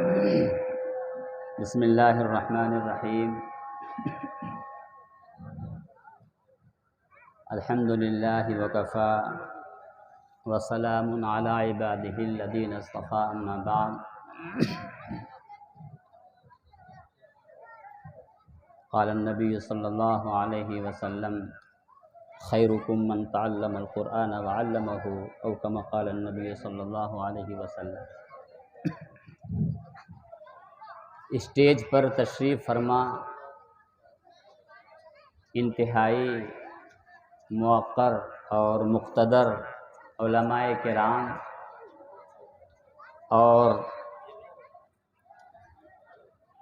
بسم اللہ الرحمن الرحیم الحمد للہ وکفی وسلام علی عبادہ الذین اصطفی اما بعد قال النبی صلی اللہ علیہ وسلم خیرکم من تعلم القرآن وعلمہ او کما قال النبی صلی اللہ علیہ وسلم۔ اسٹیج پر تشریف فرما انتہائی موقر اور مقتدر علماء کرام اور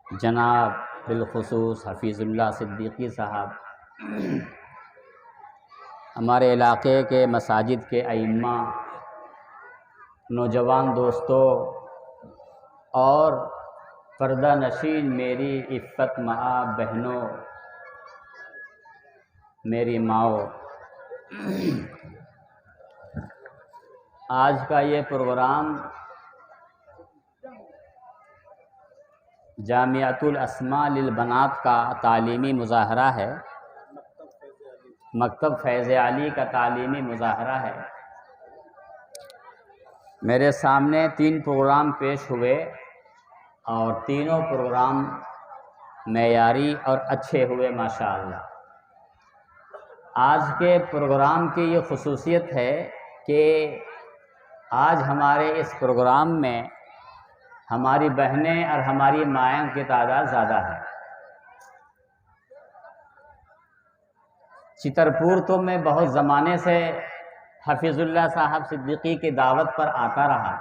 جناب بالخصوص حفیظ اللہ صدیقی صاحب، ہمارے علاقے کے مساجد کے ائمہ، نوجوان دوستوں اور پردہ نشین میری عفت مآب بہنوں، میری ماؤں، آج کا یہ پروگرام جامعۃ الاسماء للبنات کا تعلیمی مظاہرہ ہے، مکتب فیض علی کا تعلیمی مظاہرہ ہے۔ میرے سامنے 3 پروگرام پیش ہوئے اور تینوں پروگرام معیاری اور اچھے ہوئے ماشاءاللہ۔ آج کے پروگرام کی یہ خصوصیت ہے کہ آج ہمارے اس پروگرام میں ہماری بہنیں اور ہماری مائیں کی تعداد زیادہ ہے۔ چترپور تو میں بہت زمانے سے حفیظ اللہ صاحب صدیقی کی دعوت پر آتا رہا،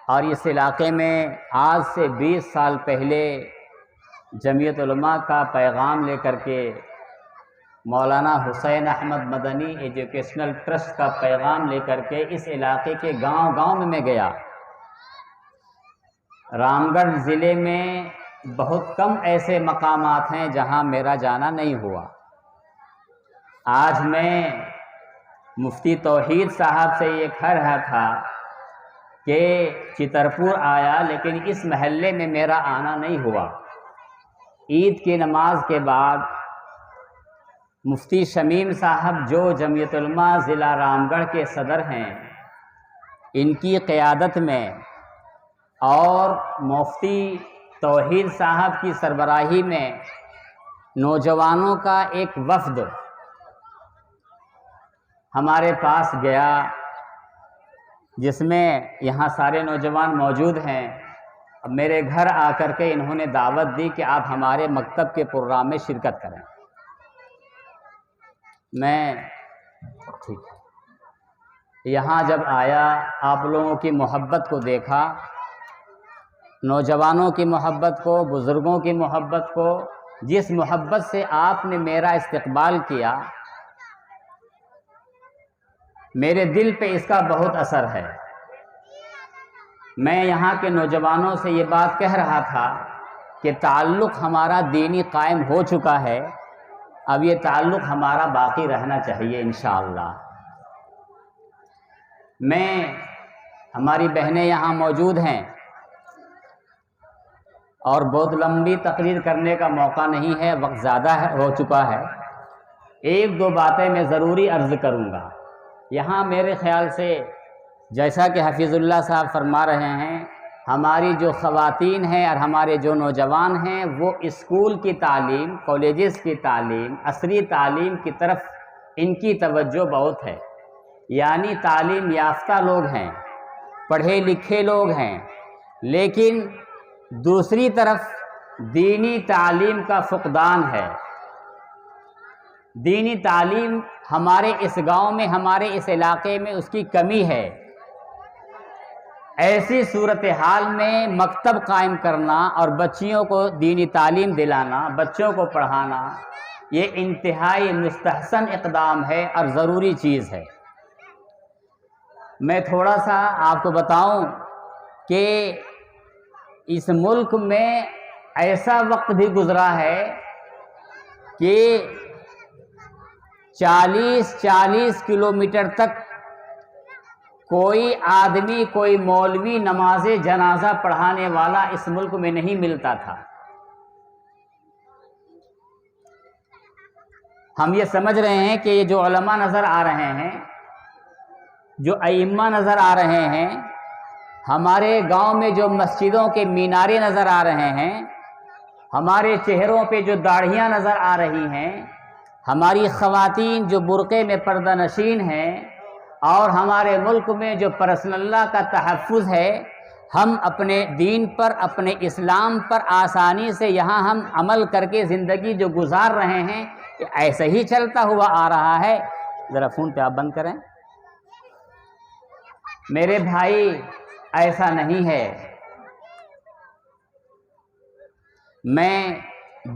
اور اس علاقے میں آج سے 20 سال پہلے جمعیت علماء کا پیغام لے کر کے مولانا حسین احمد مدنی ایجوکیشنل ٹرسٹ کا پیغام لے کر کے اس علاقے کے گاؤں گاؤں میں گیا۔ رام گڑھ ضلع میں بہت کم ایسے مقامات ہیں جہاں میرا جانا نہیں ہوا۔ آج میں مفتی توحید صاحب سے یہ کہہ رہا تھا کہ چترپور آیا لیکن اس محلے میں میرا آنا نہیں ہوا۔ عید کی نماز کے بعد مفتی شمیم صاحب جو جمعیت علماء ضلع رام گڑھ کے صدر ہیں، ان کی قیادت میں اور مفتی توحید صاحب کی سربراہی میں نوجوانوں کا ایک وفد ہمارے پاس گیا، جس میں یہاں سارے نوجوان موجود ہیں۔ اب میرے گھر آ کر کے انہوں نے دعوت دی کہ آپ ہمارے مکتب کے پروگرام میں شرکت کریں۔ میں ٹھیک ہے، یہاں جب آیا آپ لوگوں کی محبت کو دیکھا، نوجوانوں کی محبت کو، بزرگوں کی محبت کو، جس محبت سے آپ نے میرا استقبال کیا، میرے دل پہ اس کا بہت اثر ہے۔ میں یہاں کے نوجوانوں سے یہ بات کہہ رہا تھا کہ تعلق ہمارا دینی قائم ہو چکا ہے، اب یہ تعلق ہمارا باقی رہنا چاہیے انشاءاللہ۔ ہماری بہنیں یہاں موجود ہیں اور بہت لمبی تقریر کرنے کا موقع نہیں ہے، وقت زیادہ ہو چکا ہے۔ 1-2 باتیں میں ضروری عرض کروں گا۔ یہاں میرے خیال سے جیسا کہ حفیظ اللہ صاحب فرما رہے ہیں، ہماری جو خواتین ہیں اور ہمارے جو نوجوان ہیں وہ اسکول کی تعلیم، کالجز کی تعلیم، عصری تعلیم کی طرف ان کی توجہ بہت ہے، یعنی تعلیم یافتہ لوگ ہیں، پڑھے لکھے لوگ ہیں، لیکن دوسری طرف دینی تعلیم کا فقدان ہے۔ دینی تعلیم ہمارے اس گاؤں میں، ہمارے اس علاقے میں اس کی کمی ہے۔ ایسی صورتحال میں مکتب قائم کرنا اور بچیوں کو دینی تعلیم دلانا، بچوں کو پڑھانا، یہ انتہائی مستحسن اقدام ہے اور ضروری چیز ہے۔ میں تھوڑا سا آپ کو بتاؤں کہ اس ملک میں ایسا وقت بھی گزرا ہے کہ 40 کلومیٹر تک کوئی آدمی، کوئی مولوی نماز جنازہ پڑھانے والا اس ملک میں نہیں ملتا تھا۔ ہم یہ سمجھ رہے ہیں کہ یہ جو علماء نظر آ رہے ہیں، جو ائمہ نظر آ رہے ہیں، ہمارے گاؤں میں جو مسجدوں کے مینارے نظر آ رہے ہیں، ہمارے چہروں پہ جو داڑھیاں نظر آ رہی ہیں، ہماری خواتین جو برقعے میں پردہ نشین ہیں، اور ہمارے ملک میں جو پرسنل اللہ کا تحفظ ہے، ہم اپنے دین پر، اپنے اسلام پر آسانی سے یہاں ہم عمل کر کے زندگی جو گزار رہے ہیں، یہ ایسے ہی چلتا ہوا آ رہا ہے۔ ذرا فون پہ آپ بند کریں۔ میرے بھائی، ایسا نہیں ہے۔ میں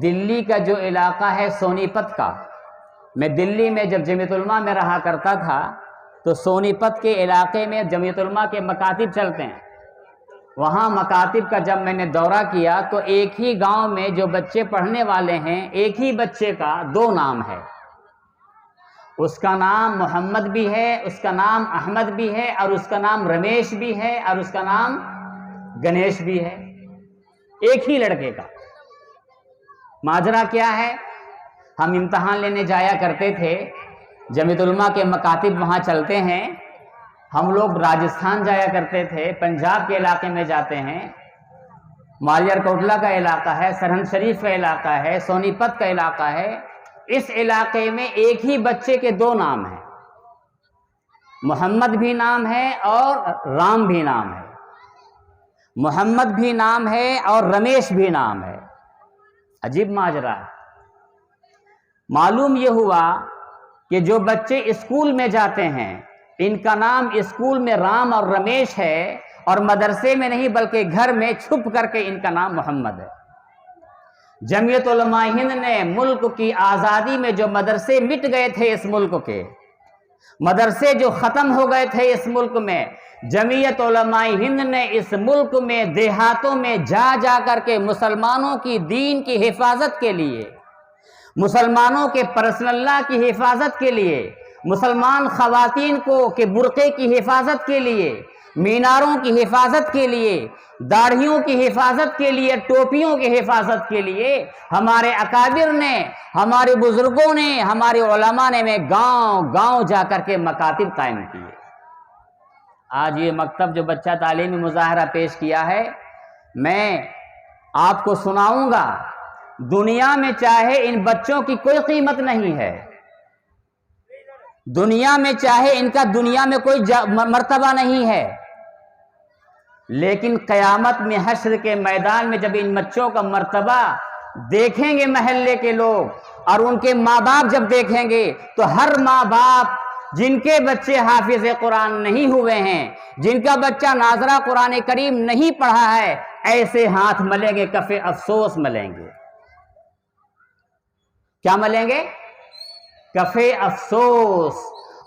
دلی کا جو علاقہ ہے سونی پت کا، میں دلی میں جب جمعیت علماء میں رہا کرتا تھا تو سونی پت کے علاقے میں جمعیت علماء کے مکاتب چلتے ہیں۔ وہاں مکاتب کا جب میں نے دورہ کیا تو ایک ہی گاؤں میں جو بچے پڑھنے والے ہیں، ایک ہی بچے کا 2 نام ہے۔ اس کا نام محمد بھی ہے، اس کا نام احمد بھی ہے، اور اس کا نام رمیش بھی ہے، اور اس کا نام گنیش بھی ہے، ایک ہی لڑکے کا۔ ماجرا کیا ہے؟ ہم امتحان لینے جایا کرتے تھے، جمعیت علماء کے مکاتب وہاں چلتے ہیں۔ ہم لوگ راجستھان جایا کرتے تھے، پنجاب کے علاقے میں جاتے ہیں، مالیار کوٹلہ کا علاقہ ہے، سرہند شریف کا علاقہ ہے، سونی پت کا علاقہ ہے۔ اس علاقے میں ایک ہی بچے کے 2 نام ہیں، محمد بھی نام ہے اور رام بھی نام ہے، محمد بھی نام ہے اور رمیش بھی نام ہے۔ عجیب ماجرا ہے۔ معلوم یہ ہوا کہ جو بچے اسکول میں جاتے ہیں، ان کا نام اسکول میں رام اور رمیش ہے، اور مدرسے میں نہیں بلکہ گھر میں چھپ کر کے ان کا نام محمد ہے۔ جمعیت علماء ہند نے ملک کی آزادی میں جو مدرسے مٹ گئے تھے، اس ملک کے مدرسے جو ختم ہو گئے تھے اس ملک میں، جمعیت علماء ہند نے اس ملک میں دیہاتوں میں جا جا کر کے مسلمانوں کی دین کی حفاظت کے لیے، مسلمانوں کے پرسنل اللہ کی حفاظت کے لیے، مسلمان خواتین کو کے برقعے کی حفاظت کے لیے، میناروں کی حفاظت کے لیے، داڑھیوں کی حفاظت کے لیے، ٹوپیوں کی حفاظت کے لیے ہمارے اکابر نے، ہمارے بزرگوں نے، ہمارے علماء نے گاؤں گاؤں جا کر کے مکاتب قائم کیے۔ آج یہ مکتب جو بچہ تعلیمی مظاہرہ پیش کیا ہے، میں آپ کو سناؤں گا۔ دنیا میں چاہے ان بچوں کی کوئی قیمت نہیں ہے، دنیا میں چاہے ان کا دنیا میں کوئی مرتبہ نہیں ہے، لیکن قیامت میں حشر کے میدان میں جب ان بچوں کا مرتبہ دیکھیں گے محلے کے لوگ، اور ان کے ماں باپ جب دیکھیں گے، تو ہر ماں باپ جن کے بچے حافظ قرآن نہیں ہوئے ہیں، جن کا بچہ ناظرہ قرآن کریم نہیں پڑھا ہے، ایسے ہاتھ ملیں گے، کف افسوس ملیں گے۔ کیا ملیں گے؟ کف افسوس۔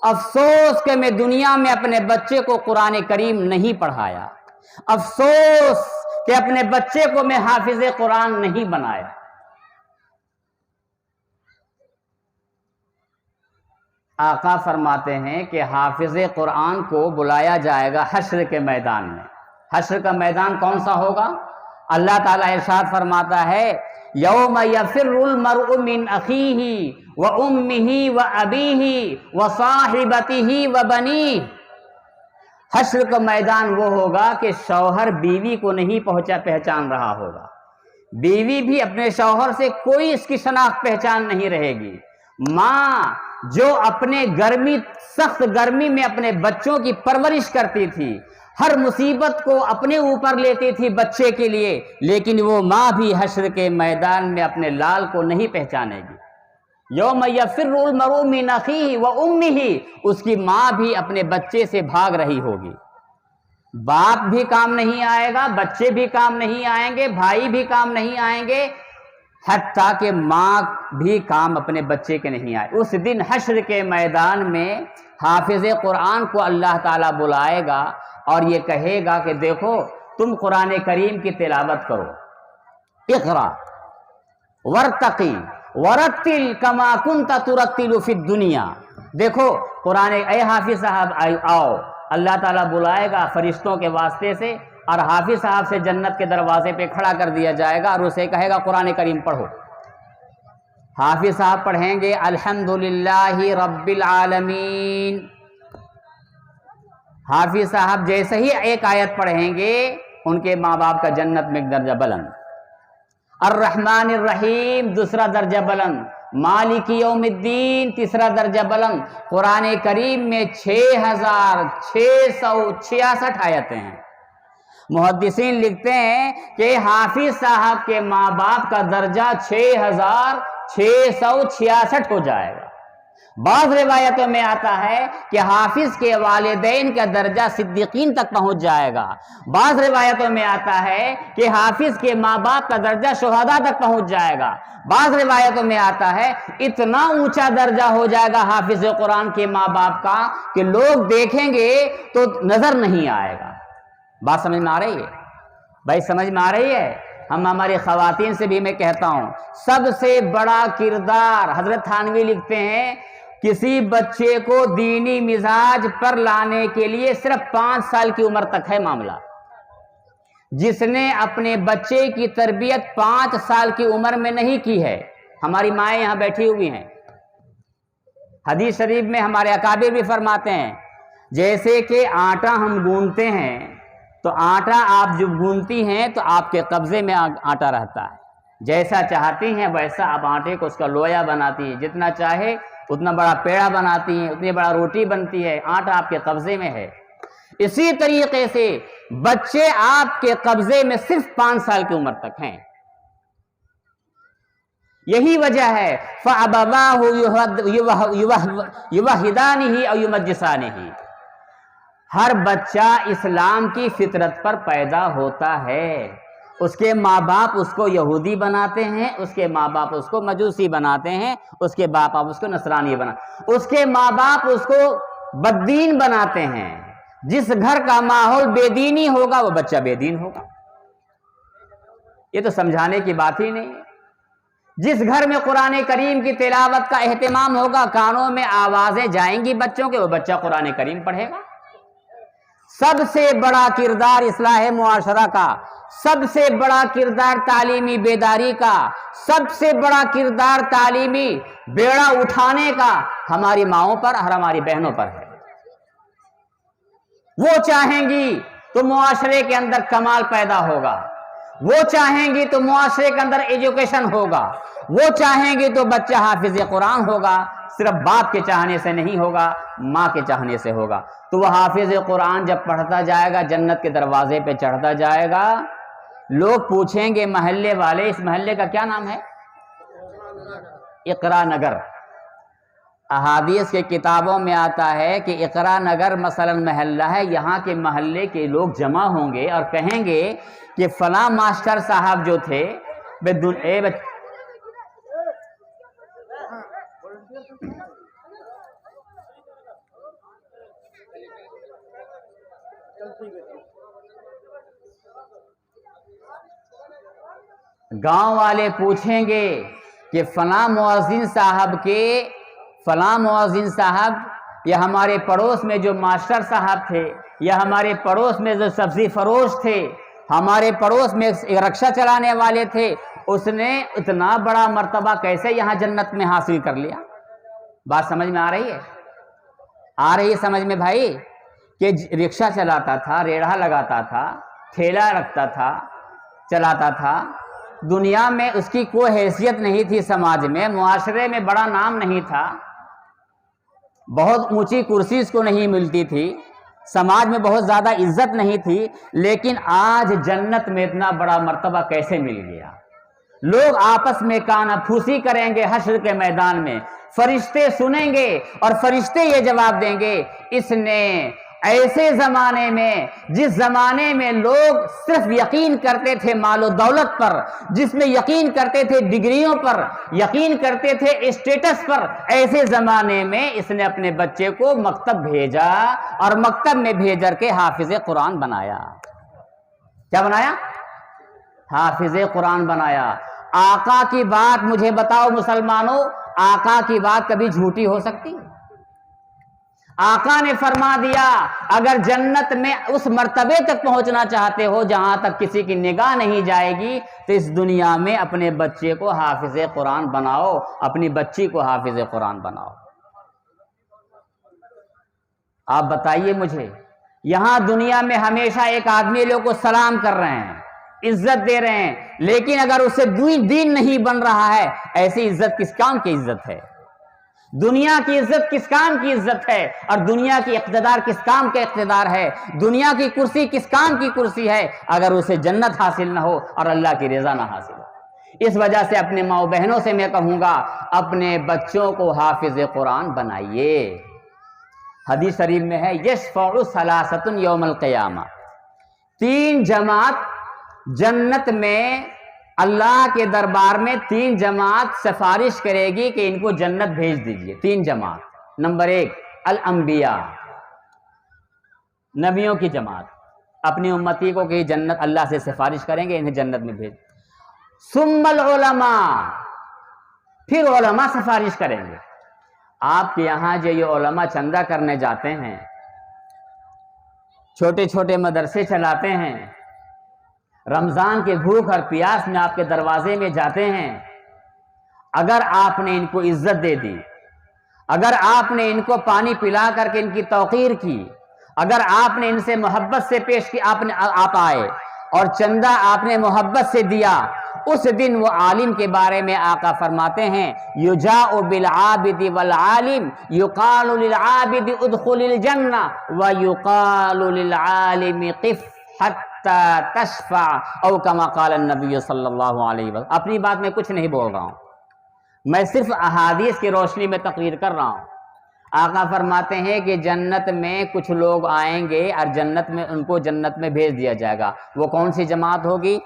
افسوس کہ میں دنیا میں اپنے بچے کو قرآن کریم نہیں پڑھایا، افسوس کہ اپنے بچے کو میں حافظ قرآن نہیں بنایا۔ آقا فرماتے ہیں کہ حافظ قرآن کو بلایا جائے گا حشر کے میدان میں۔ حشر کا میدان کون سا ہوگا؟ اللہ تعالیٰ ارشاد فرماتا ہے، یوم یفر المرء من اخیہ وامہ وابیہ وصاحبتہ وبنیہ۔ حشر کا میدان وہ ہوگا کہ شوہر بیوی کو نہیں پہچان رہا ہوگا، بیوی بھی اپنے شوہر سے کوئی اس کی شناخت پہچان نہیں رہے گی۔ ماں جو اپنے سخت گرمی میں اپنے بچوں کی پرورش کرتی تھی، ہر مصیبت کو اپنے اوپر لیتی تھی بچے کے لیے، لیکن وہ ماں بھی حشر کے میدان میں اپنے لال کو نہیں پہچانے گی۔ یوم یفر المرء من اخیہ وامہ، اس کی ماں بھی اپنے بچے سے بھاگ رہی ہوگی۔ باپ بھی کام نہیں آئے گا، بچے بھی کام نہیں آئیں گے، بھائی بھی کام نہیں آئیں گے، حتیٰ کہ ماں بھی کام اپنے بچے کے نہیں آئے۔ اس دن حشر کے میدان میں حافظ قرآن کو اللہ تعالیٰ بلائے گا اور یہ کہے گا کہ دیکھو تم قرآن کریم کی تلاوت کرو، اقرا ورتقی ورتل کما کنت ترتل فی الدنیا۔ دیکھو قرآن، اے حافظ صاحب آؤ، اللہ تعالیٰ بلائے گا فرشتوں کے واسطے سے اور حافظ صاحب سے جنت کے دروازے پہ کھڑا کر دیا جائے گا اور اسے کہے گا قرآن کریم پڑھو. حافظ صاحب پڑھیں گے الحمدللہ رب العالمین. حافظ صاحب جیسے ہی ایک آیت پڑھیں گے ان کے ماں باپ کا جنت میں ایک درجہ بلند. الرحمن الرحیم دوسرا درجہ بلند. مالک یوم الدین تیسرا درجہ بلند. قرآن کریم میں 6666 آیتیں ہیں. محدثین لکھتے ہیں کہ حافظ صاحب کے ماں باپ کا درجہ 6666 ہو جائے گا. بعض روایتوں میں آتا ہے کہ حافظ کے والدین کا درجہ صدیقین تک پہنچ جائے گا. بعض روایتوں میں آتا ہے کہ حافظ کے ماں باپ کا درجہ شہداء تک پہنچ جائے گا. بعض روایتوں میں آتا ہے اتنا اونچا درجہ ہو جائے گا حافظ قرآن کے ماں باپ کا کہ لوگ دیکھیں گے تو نظر نہیں آئے گا. بات سمجھ میں آ رہی ہے بھائی؟ سمجھ میں آ رہی ہے؟ ہماری خواتین سے بھی میں کہتا ہوں سب سے بڑا کردار حضرت تھانوی لکھتے ہیں کسی بچے کو دینی مزاج پر لانے کے لیے صرف 5 سال کی عمر تک ہے معاملہ. جس نے اپنے بچے کی تربیت 5 سال کی عمر میں نہیں کی ہے، ہماری مائیں یہاں بیٹھی ہوئی ہیں، حدیث شریف میں ہمارے اکابر بھی فرماتے ہیں جیسے کہ آٹا ہم گوندتے ہیں تو آٹا آپ جب گوندتی ہیں تو آپ کے قبضے میں آٹا رہتا ہے، جیسا چاہتی ہیں ویسا آپ آٹے کو اس کا لویا بناتی ہیں، جتنا چاہے اتنا بڑا پیڑا بناتی ہیں، اتنی بڑا روٹی بنتی ہے، آٹا آپ کے قبضے میں ہے. اسی طریقے سے بچے آپ کے قبضے میں صرف 5 سال کی عمر تک ہیں. یہی وجہ ہے فَأَبَوَاهُ يُوَحِّدَانِهِ أَوْ يُمَجِّسَانِهِ. ہر بچہ اسلام کی فطرت پر پیدا ہوتا ہے. اس کے ماں باپ اس کو یہودی بناتے ہیں، اس کے ماں باپ اس کو مجوسی بناتے ہیں، اس کے باپ اس کو نصرانی بناتے ہیں، اس کے ماں باپ اس کو بددین بناتے ہیں. جس گھر کا ماحول بے دینی ہوگا وہ بچہ بے دین ہوگا. یہ تو سمجھانے کی بات ہی نہیں ہے. جس گھر میں قرآن کریم کی تلاوت کا اہتمام ہوگا، کانوں میں آوازیں جائیں گی بچوں کے، وہ بچہ قرآن کریم پڑھے گا. سب سے بڑا کردار اصلاح معاشرہ کا، سب سے بڑا کردار تعلیمی بیداری کا، سب سے بڑا کردار تعلیمی بیڑا اٹھانے کا ہماری ماؤں پر اور ہماری بہنوں پر ہے. وہ چاہیں گی تو معاشرے کے اندر کمال پیدا ہوگا، وہ چاہیں گی تو معاشرے کے اندر ایجوکیشن ہوگا، وہ چاہیں گی تو بچہ حافظ قرآن ہوگا. صرف باپ کے چاہنے سے نہیں ہوگا، ماں کے چاہنے سے ہوگا. تو وہ حافظ قرآن جب پڑھتا جائے گا جنت کے دروازے پہ چڑھتا جائے گا. لوگ پوچھیں گے محلے والے اس محلے کا کیا نام ہے؟ اقرا نگر. احادیث کے کتابوں میں آتا ہے کہ اقرا نگر مثلا محلہ ہے، یہاں کے محلے کے لوگ جمع ہوں گے اور کہیں گے کہ فلاں ماسٹر صاحب جو تھے گاؤں والے پوچھیں گے کہ فلاں مؤذن صاحب یا ہمارے پڑوس میں جو ماسٹر صاحب تھے یا ہمارے پڑوس میں جو سبزی فروش تھے، ہمارے پڑوس میں رکشہ چلانے والے تھے، اس نے اتنا بڑا مرتبہ کیسے یہاں جنت میں حاصل کر لیا؟ بات سمجھ میں آ رہی ہے؟ آ رہی ہے سمجھ میں بھائی؟ کہ رکشہ چلاتا تھا، ریڑھا لگاتا تھا، ٹھیلا رکھتا تھا، چلاتا تھا، دنیا میں اس کی کوئی حیثیت نہیں تھی، سماج میں معاشرے میں بڑا نام نہیں تھا، بہت اونچی کرسی اس کو نہیں ملتی تھی، سماج میں بہت زیادہ عزت نہیں تھی، لیکن آج جنت میں اتنا بڑا مرتبہ کیسے مل گیا؟ لوگ آپس میں کانا پھوسی کریں گے حشر کے میدان میں، فرشتے سنیں گے اور فرشتے یہ جواب دیں گے اس نے ایسے زمانے میں، جس زمانے میں لوگ صرف یقین کرتے تھے مال و دولت پر، جس میں یقین کرتے تھے ڈگریوں پر، یقین کرتے تھے اسٹیٹس پر، ایسے زمانے میں اس نے اپنے بچے کو مکتب بھیجا اور مکتب میں بھیج کر کے حافظ قرآن بنایا. کیا بنایا؟ حافظ قرآن بنایا. آقا کی بات مجھے بتاؤ مسلمانوں، آقا کی بات کبھی جھوٹی ہو سکتی ہے؟ آقا نے فرما دیا اگر جنت میں اس مرتبے تک پہنچنا چاہتے ہو جہاں تک کسی کی نگاہ نہیں جائے گی تو اس دنیا میں اپنے بچے کو حافظ قرآن بناؤ، اپنی بچی کو حافظ قرآن بناؤ۔ آپ بتائیے مجھے، یہاں دنیا میں ہمیشہ ایک آدمی لوگ کو سلام کر رہے ہیں، عزت دے رہے ہیں، لیکن اگر اسے دین نہیں بن رہا ہے، ایسی عزت کس کام کی عزت ہے؟ دنیا کی عزت کس کام کی عزت ہے؟ اور دنیا کی اقتدار کس کام کا اقتدار ہے؟ دنیا کی کرسی کس کام کی کرسی ہے اگر اسے جنت حاصل نہ ہو اور اللہ کی رضا نہ حاصل ہو؟ اس وجہ سے اپنے ماؤں بہنوں سے میں کہوں گا اپنے بچوں کو حافظ قرآن بنائیے۔ حدیث شریف میں ہے یشفع ثلاثۃ یوم القیامہ، 3 جماعت جنت میں اللہ کے دربار میں 3 جماعت سفارش کرے گی کہ ان کو جنت بھیج دیجئے۔ 3 جماعت، نمبر 1 الانبیاء، نبیوں کی جماعت اپنی امتی کو کہ جنت اللہ سے سفارش کریں گے انہیں جنت میں بھیج۔ ثم العلماء، پھر علماء سفارش کریں گے۔ آپ کے یہاں جو یہ علماء چندہ کرنے جاتے ہیں، چھوٹے چھوٹے مدرسے چلاتے ہیں، رمضان کے بھوک اور پیاس میں آپ کے دروازے میں جاتے ہیں، اگر آپ نے ان کو عزت دے دی، اگر آپ نے ان کو پانی پلا کر کے ان کی توقیر کی، اگر آپ نے ان سے محبت سے پیش کی، آپ آئے اور چندہ آپ نے محبت سے دیا، اس دن وہ عالم کے بارے میں آقا فرماتے ہیں یجاء بالعابد والعالم یقال للعابد ادخل الجنہ ویقال للعالم قف حتی تشفع او کما قال النبی صلی اللہ علیہ وسلم۔ اپنی بات میں کچھ نہیں بول رہا ہوں، میں صرف احادیث کی روشنی میں تقریر کر رہا ہوں۔ آقا فرماتے ہیں کہ جنت میں کچھ لوگ آئیں گے اور جنت میں ان کو جنت میں بھیج دیا جائے گا۔ وہ کون سی جماعت ہوگی؟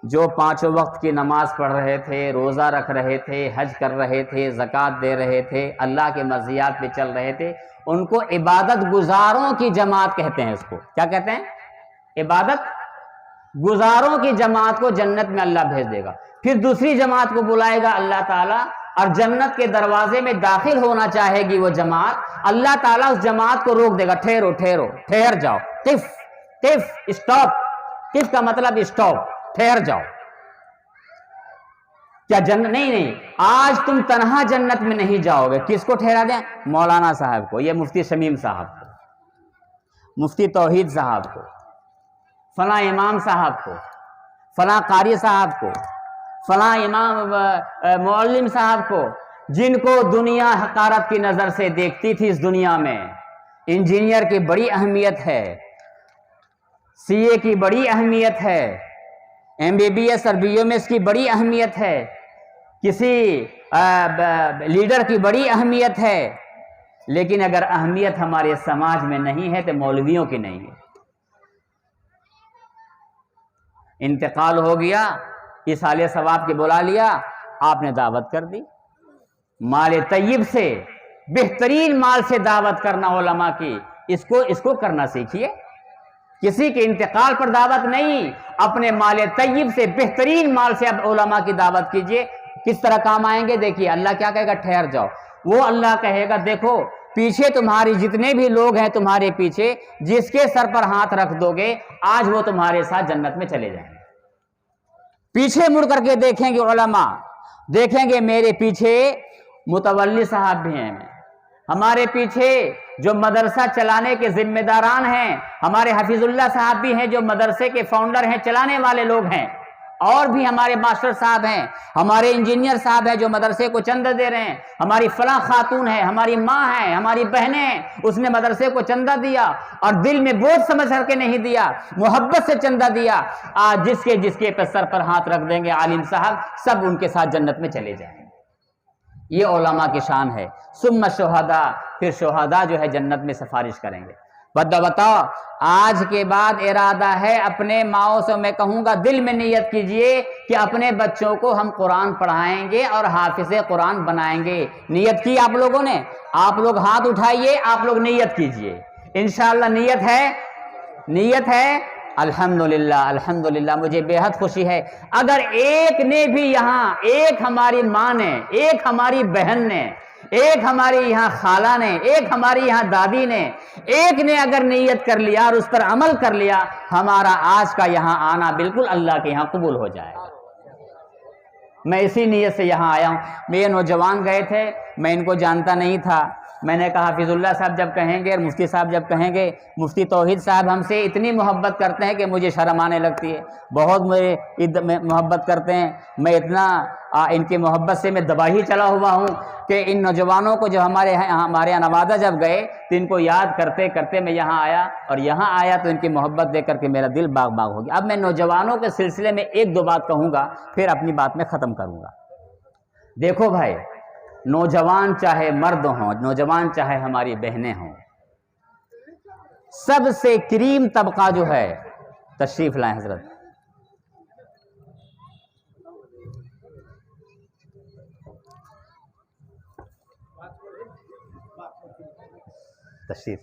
جو 5 وقت کی نماز پڑھ رہے تھے، روزہ رکھ رہے تھے، حج کر رہے تھے، زکوٰۃ دے رہے تھے، اللہ کے مرضیات پہ چل رہے تھے، ان کو عبادت گزاروں کی جماعت کہتے ہیں۔ اس کو کیا کہتے ہیں؟ عبادت گزاروں کی جماعت کو جنت میں اللہ بھیج دے گا۔ پھر دوسری جماعت کو بلائے گا اللہ تعالیٰ اور جنت کے دروازے میں داخل ہونا چاہے گی وہ جماعت، اللہ تعالیٰ اس جماعت کو روک دے گا، ٹھہرو ٹھہرو، ٹھہر جاؤ، قف اسٹاپ۔ قف کا مطلب اسٹاپ، ٹھہر جاؤ۔ کیا جنت نہیں، آج تم تنہا جنت میں نہیں جاؤ گے۔ کس کو ٹھہرا دیں؟ مولانا صاحب کو، یہ مفتی شمیم صاحب کو، مفتی توحید صاحب کو، فلاں امام صاحب کو، فلاں قاری صاحب کو، فلاں امام معلم صاحب کو، جن کو دنیا حقارت کی نظر سے دیکھتی تھی۔ اس دنیا میں انجینئر کی بڑی اہمیت ہے، سی اے کی بڑی اہمیت ہے، ایم بی بی ایس اور بی ایم ایس کی بڑی اہمیت ہے، کسی لیڈر کی بڑی اہمیت ہے، لیکن اگر اہمیت ہمارے سماج میں نہیں ہے تو مولویوں کی نہیں ہے۔ انتقال ہو گیا، ایصال ثواب کے بلا لیا، آپ نے دعوت کر دی۔ مال طیب سے، بہترین مال سے دعوت کرنا علماء کی، اس کو کرنا سیکھیے۔ کسی کے انتقال پر دعوت نہیں، اپنے مال طیب سے، بہترین مال سے اب علماء کی دعوت کیجئے۔ کس طرح کام آئیں گے؟ دیکھیے اللہ کیا کہے گا؟ ٹھہر جاؤ۔ وہ اللہ کہے گا دیکھو پیچھے تمہاری جتنے بھی لوگ ہیں تمہارے پیچھے، جس کے سر پر ہاتھ رکھ دو گے آج وہ تمہارے ساتھ جنت میں چلے جائیں گے۔ پیچھے مڑ کر کے دیکھیں گے علماء، دیکھیں گے میرے پیچھے متولی صاحب بھی ہیں، ہمارے پیچھے جو مدرسہ چلانے کے ذمہ داران ہیں، ہمارے حفیظ اللہ صاحب بھی ہیں جو مدرسے کے فاؤنڈر ہیں، چلانے والے لوگ ہیں، اور بھی ہمارے ماسٹر صاحب ہیں، ہمارے انجینئر صاحب ہیں جو مدرسے کو چندہ دے رہے ہیں، ہماری فلاں خاتون ہے، ہماری ماں ہے، ہماری بہنیں ہیں، اس نے مدرسے کو چندہ دیا اور دل میں بوجھ سمجھ کر کے نہیں دیا، محبت سے چندہ دیا۔ آج جس کے سر پر ہاتھ رکھ دیں گے عالم صاحب، سب ان کے ساتھ جنت میں چلے جائیں گے۔ یہ علماء کی شان ہے۔ ثم شہداء، پھر شہداء جو ہے جنت میں سفارش کریں گے۔ بتاؤ آج کے بعد ارادہ ہے اپنے ماؤں سے میں کہوں گا دل میں نیت کیجئے کہ اپنے بچوں کو ہم قرآن پڑھائیں گے اور حافظ قرآن بنائیں گے۔ نیت کی آپ لوگوں نے؟ آپ لوگ ہاتھ اٹھائیے، آپ لوگ نیت کیجئے۔ انشاءاللہ نیت ہے، نیت ہے۔ الحمدللہ الحمدللہ، مجھے بے حد خوشی ہے۔ اگر ایک نے بھی یہاں، ایک ہماری ماں نے، ایک ہماری بہن نے ایک ہماری یہاں خالہ نے، ایک ہماری یہاں دادی نے، ایک نے اگر نیت کر لیا اور اس پر عمل کر لیا، ہمارا آج کا یہاں آنا بالکل اللہ کے یہاں قبول ہو جائے گا۔ میں اسی نیت سے یہاں آیا ہوں۔ یہ نوجوان گئے تھے، میں ان کو جانتا نہیں تھا، میں نے کہا حفیظ اللہ صاحب جب کہیں گے اور مفتی صاحب جب کہیں گے، مفتی توحید صاحب ہم سے اتنی محبت کرتے ہیں کہ مجھے شرم آنے لگتی ہے، بہت مجھے محبت کرتے ہیں، میں اتنا ان کی محبت سے میں دبا ہی چلا ہوا ہوں کہ ان نوجوانوں کو جو ہمارے یہاں نوادہ جب گئے تو ان کو یاد کرتے کرتے میں یہاں آیا، اور یہاں آیا تو ان کی محبت دیکھ کر کے میرا دل باغ باغ ہو گیا۔ اب میں نوجوانوں کے سلسلے میں ایک دو بات کہوں گا، پھر اپنی بات میں ختم کروں گا۔ دیکھو بھائی، نوجوان چاہے مرد ہوں، نوجوان چاہے ہماری بہنیں ہوں، سب سے کریم طبقہ جو ہے، تشریف لائیں حضرت، تشریف،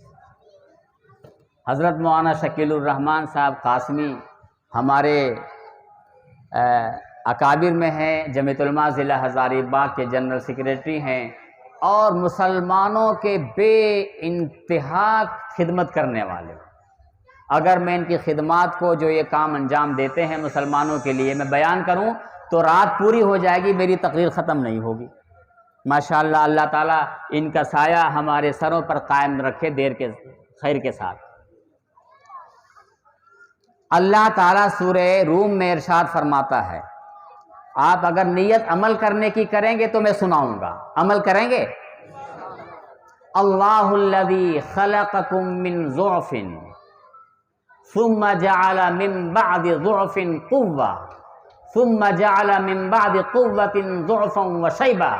حضرت مولانا شکیل الرحمان صاحب قاسمی ہمارے اکابر میں ہیں، جمعیت علماء ضلع ہزاری باغ کے جنرل سیکریٹری ہیں، اور مسلمانوں کے بے انتہا خدمت کرنے والے۔ اگر میں ان کی خدمات کو، جو یہ کام انجام دیتے ہیں مسلمانوں کے لیے، میں بیان کروں تو رات پوری ہو جائے گی، میری تقریر ختم نہیں ہوگی۔ ماشاءاللہ، اللہ تعالیٰ ان کا سایہ ہمارے سروں پر قائم رکھے دیر کے خیر کے ساتھ۔ اللہ تعالیٰ سورہ روم میں ارشاد فرماتا ہے، آپ اگر نیت عمل کرنے کی کریں گے تو میں سناؤں گا، عمل کریں گے؟ اللہ الذی خلقکم من ضعف ثم جعل من بعد ضعف قوة ثم جعل من بعد قوة ضعفا وشیبا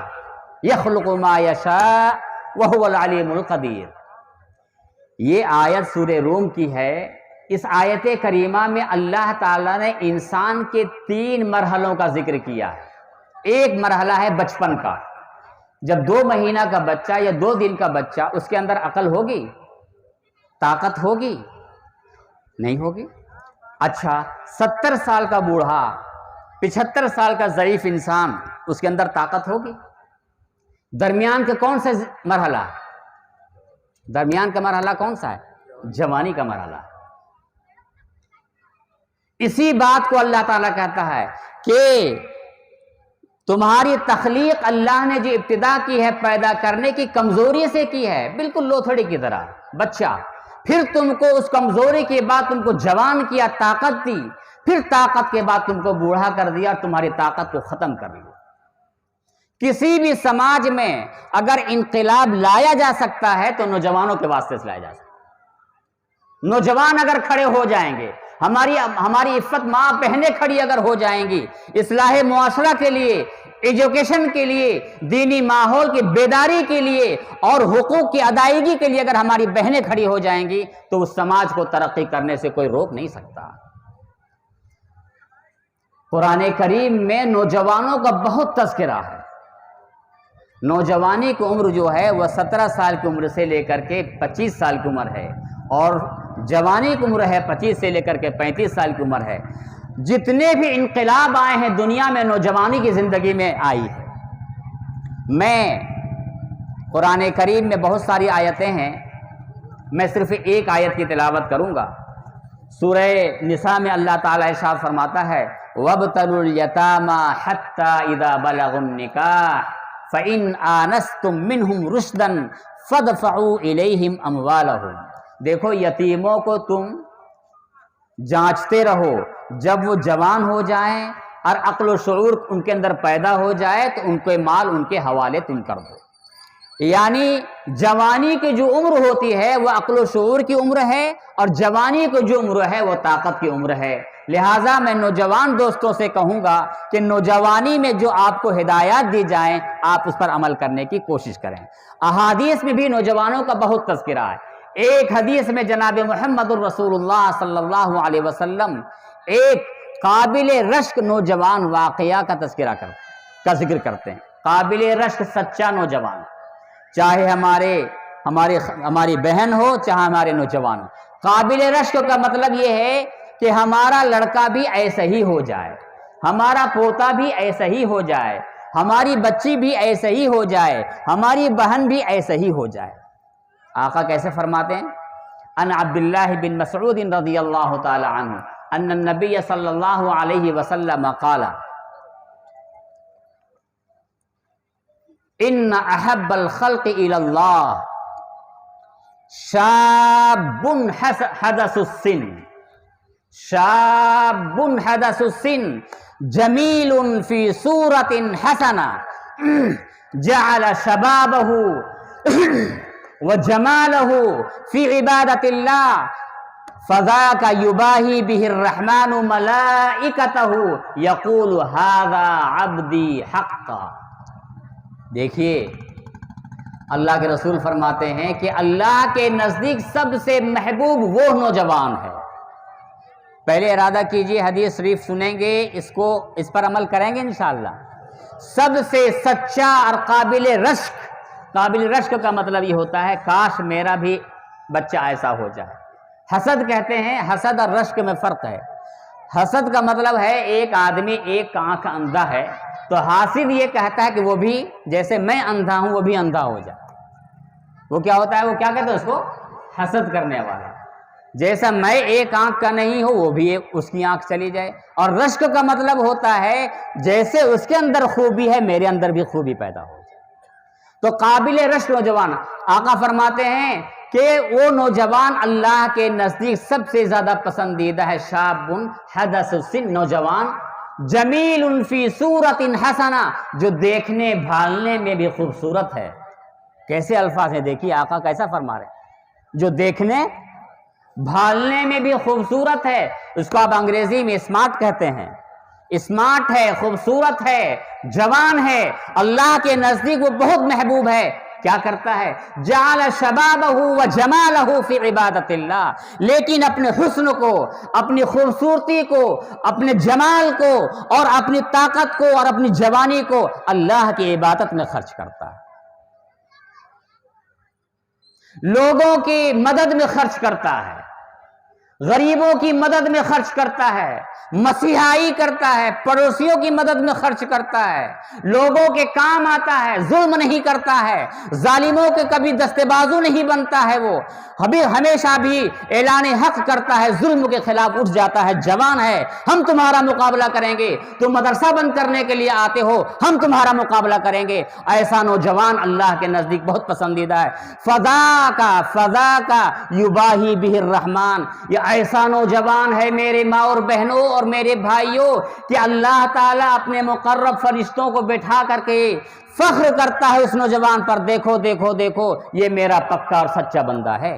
یخلق ما یشاء وهو العلیم القدیر۔ یہ آیت سورہ روم کی ہے۔ اس آیت کریمہ میں اللہ تعالیٰ نے انسان کے 3 مرحلوں کا ذکر کیا ہے۔ ایک مرحلہ ہے بچپن کا، جب 2 مہینہ کا بچہ یا 2 دن کا بچہ، اس کے اندر عقل ہوگی، طاقت ہوگی؟ نہیں ہوگی۔ اچھا، 70 سال کا بوڑھا، 75 سال کا ضعیف انسان، اس کے اندر طاقت ہوگی؟ درمیان کے کون سے مرحلہ؟ درمیان کا مرحلہ کون سا ہے؟ جوانی کا مرحلہ۔ اسی بات کو اللہ تعالیٰ کہتا ہے کہ تمہاری تخلیق اللہ نے جو ابتدا کی ہے پیدا کرنے کی، کمزوری سے کی ہے، بالکل لوتھڑی کی طرح بچہ، پھر تم کو اس کمزوری کے بعد تم کو جوان کیا، طاقت دی، پھر طاقت کے بعد تم کو بوڑھا کر دیا اور تمہاری طاقت کو ختم کر دیا۔ کسی بھی سماج میں اگر انقلاب لایا جا سکتا ہے تو نوجوانوں کے واسطے سے لایا جا سکتا ہے۔ نوجوان اگر کھڑے ہو جائیں گے، ہماری عفت ماں بہنیں کھڑی اگر ہو جائیں گی، اصلاح معاشرہ کے لیے، ایجوکیشن کے لیے، دینی ماحول کی بیداری کے لیے اور حقوق کی ادائیگی کے لیے اگر ہماری بہنیں کھڑی ہو جائیں گی تو اس سماج کو ترقی کرنے سے کوئی روک نہیں سکتا۔ قرآن کریم میں نوجوانوں کا بہت تذکرہ ہے۔ نوجوانی کی عمر جو ہے وہ 17 سال کی عمر سے لے کر کے 25 سال کی عمر ہے، اور جوانی کی عمر ہے 25 سے لے کر کے 35 سال کی عمر ہے۔ جتنے بھی انقلاب آئے ہیں دنیا میں، نوجوانی کی زندگی میں آئی ہے۔ میں قرآن کریم میں بہت ساری آیتیں ہیں، میں صرف ایک آیت کی تلاوت کروں گا۔ سورہ نساء میں اللہ تعالیٰ ارشاد فرماتا ہے، وَابْتَلُوا الْيَتَامَى حَتَّى إِذَا بَلَغُوا النِّكَاحَ فَإِنْ آنَسْتُم مِّنْهُمْ رُشْدًا فَادْفَعُوا إِلَيْهِمْ أَمْوَالَهُمْ۔ دیکھو، یتیموں کو تم جانچتے رہو، جب وہ جوان ہو جائیں اور عقل و شعور ان کے اندر پیدا ہو جائے تو ان کے مال ان کے حوالے تم کر دو۔ یعنی جوانی کی جو عمر ہوتی ہے وہ عقل و شعور کی عمر ہے، اور جوانی کی جو عمر ہے وہ طاقت کی عمر ہے۔ لہٰذا میں نوجوان دوستوں سے کہوں گا کہ نوجوانی میں جو آپ کو ہدایات دی جائیں آپ اس پر عمل کرنے کی کوشش کریں۔ احادیث میں بھی نوجوانوں کا بہت تذکرہ ہے۔ ایک حدیث میں جناب محمد الرسول اللہ صلی اللہ علیہ وسلم ایک قابل رشک نوجوان واقعہ کا ذکر کرتے ہیں۔ قابل رشک سچا نوجوان، چاہے ہماری بہن ہو چاہے ہمارے نوجوان ہو۔ قابل رشک کا مطلب یہ ہے کہ ہمارا لڑکا بھی ایسا ہی ہو جائے، ہمارا پوتا بھی ایسا ہی ہو جائے، ہماری بچی بھی ایسے ہی ہو جائے، ہماری بہن بھی ایسے ہی ہو جائے۔ آقا کیسے فرماتے ہیں؟ ان عبداللہ بن مسعود رضی اللہ تعالی عنہ ان النبی صلی اللہ علیہ وسلم قال ان احب الخلق الى اللہ شاب حدث السن، شاب حدث السن جمیل فی صورت حسنہ جعل شبابہ وجمالہ فی عبادت اللہ فذاک یباہی بہ الرحمن ملائکتہ یقول ھذا عبدی حقا۔ دیکھیے اللہ کے رسول فرماتے ہیں کہ اللہ کے نزدیک سب سے محبوب وہ نوجوان ہے۔ پہلے ارادہ کیجئے، حدیث شریف سنیں گے، اس پر عمل کریں گے انشاءاللہ۔ سب سے سچا اور قابل رشک، قابل رشک کا مطلب یہ ہوتا ہے کاش میرا بھی بچہ ایسا ہو جائے۔ حسد کہتے ہیں، حسد اور رشک میں فرق ہے۔ حسد کا مطلب ہے ایک آدمی ایک آنکھ اندھا ہے تو حاسد یہ کہتا ہے کہ وہ بھی جیسے میں اندھا ہوں وہ بھی اندھا ہو جائے۔ وہ کیا ہوتا ہے؟ وہ کیا کہتے ہیں اس کو؟ حسد کرنے والا۔ جیسا میں ایک آنکھ کا نہیں ہوں وہ بھی اس کی آنکھ چلی جائے۔ اور رشک کا مطلب ہوتا ہے جیسے اس کے اندر خوبی ہے میرے اندر بھی خوبی پیدا ہو جائے۔ تو قابل رشک نوجوان، آقا فرماتے ہیں کہ وہ نوجوان اللہ کے نزدیک سب سے زیادہ پسندیدہ ہے۔ شاب حدث السن، نوجوان جمیل فی صورت حسنہ، جو دیکھنے بھالنے میں بھی خوبصورت ہے۔ کیسے الفاظ ہیں دیکھیے آقا کیسا فرما رہے ہیں، جو دیکھنے بھالنے میں بھی خوبصورت ہے۔ اس کو آپ انگریزی میں اسمارٹ کہتے ہیں۔ اسمارٹ ہے، خوبصورت ہے، جوان ہے، اللہ کے نزدیک وہ بہت محبوب ہے۔ کیا کرتا ہے؟ جعل شبابہ و جمالہ فی عبادت اللہ، لیکن اپنے حسن کو، اپنی خوبصورتی کو، اپنے جمال کو اور اپنی طاقت کو اور اپنی جوانی کو اللہ کی عبادت میں خرچ کرتا ہے، لوگوں کی مدد میں خرچ کرتا ہے، غریبوں کی مدد میں خرچ کرتا ہے، مسیحائی کرتا ہے، پڑوسیوں کی مدد میں خرچ کرتا ہے، لوگوں کے کام آتا ہے، ظلم نہیں کرتا ہے، ظالموں کے کبھی دستے بازو نہیں بنتا ہے، وہ ہمیشہ بھی اعلان حق کرتا ہے، ظلم کے خلاف اٹھ جاتا ہے۔ جوان ہے، ہم تمہارا مقابلہ کریں گے، تم مدرسہ بند کرنے کے لیے آتے ہو، ہم تمہارا مقابلہ کریں گے۔ ایسا نوجوان اللہ کے نزدیک بہت پسندیدہ ہے۔ فضا کا یباہی بہ الرحمن، یہ ایسا نوجوان ہے میرے ماں اور بہنوں اور میرے بھائیوں کہ اللہ تعالیٰ اپنے مقرب فرشتوں کو بٹھا کر کے فخر کرتا ہے اس نوجوان پر، دیکھو دیکھو دیکھو یہ میرا پکا اور سچا بندہ ہے۔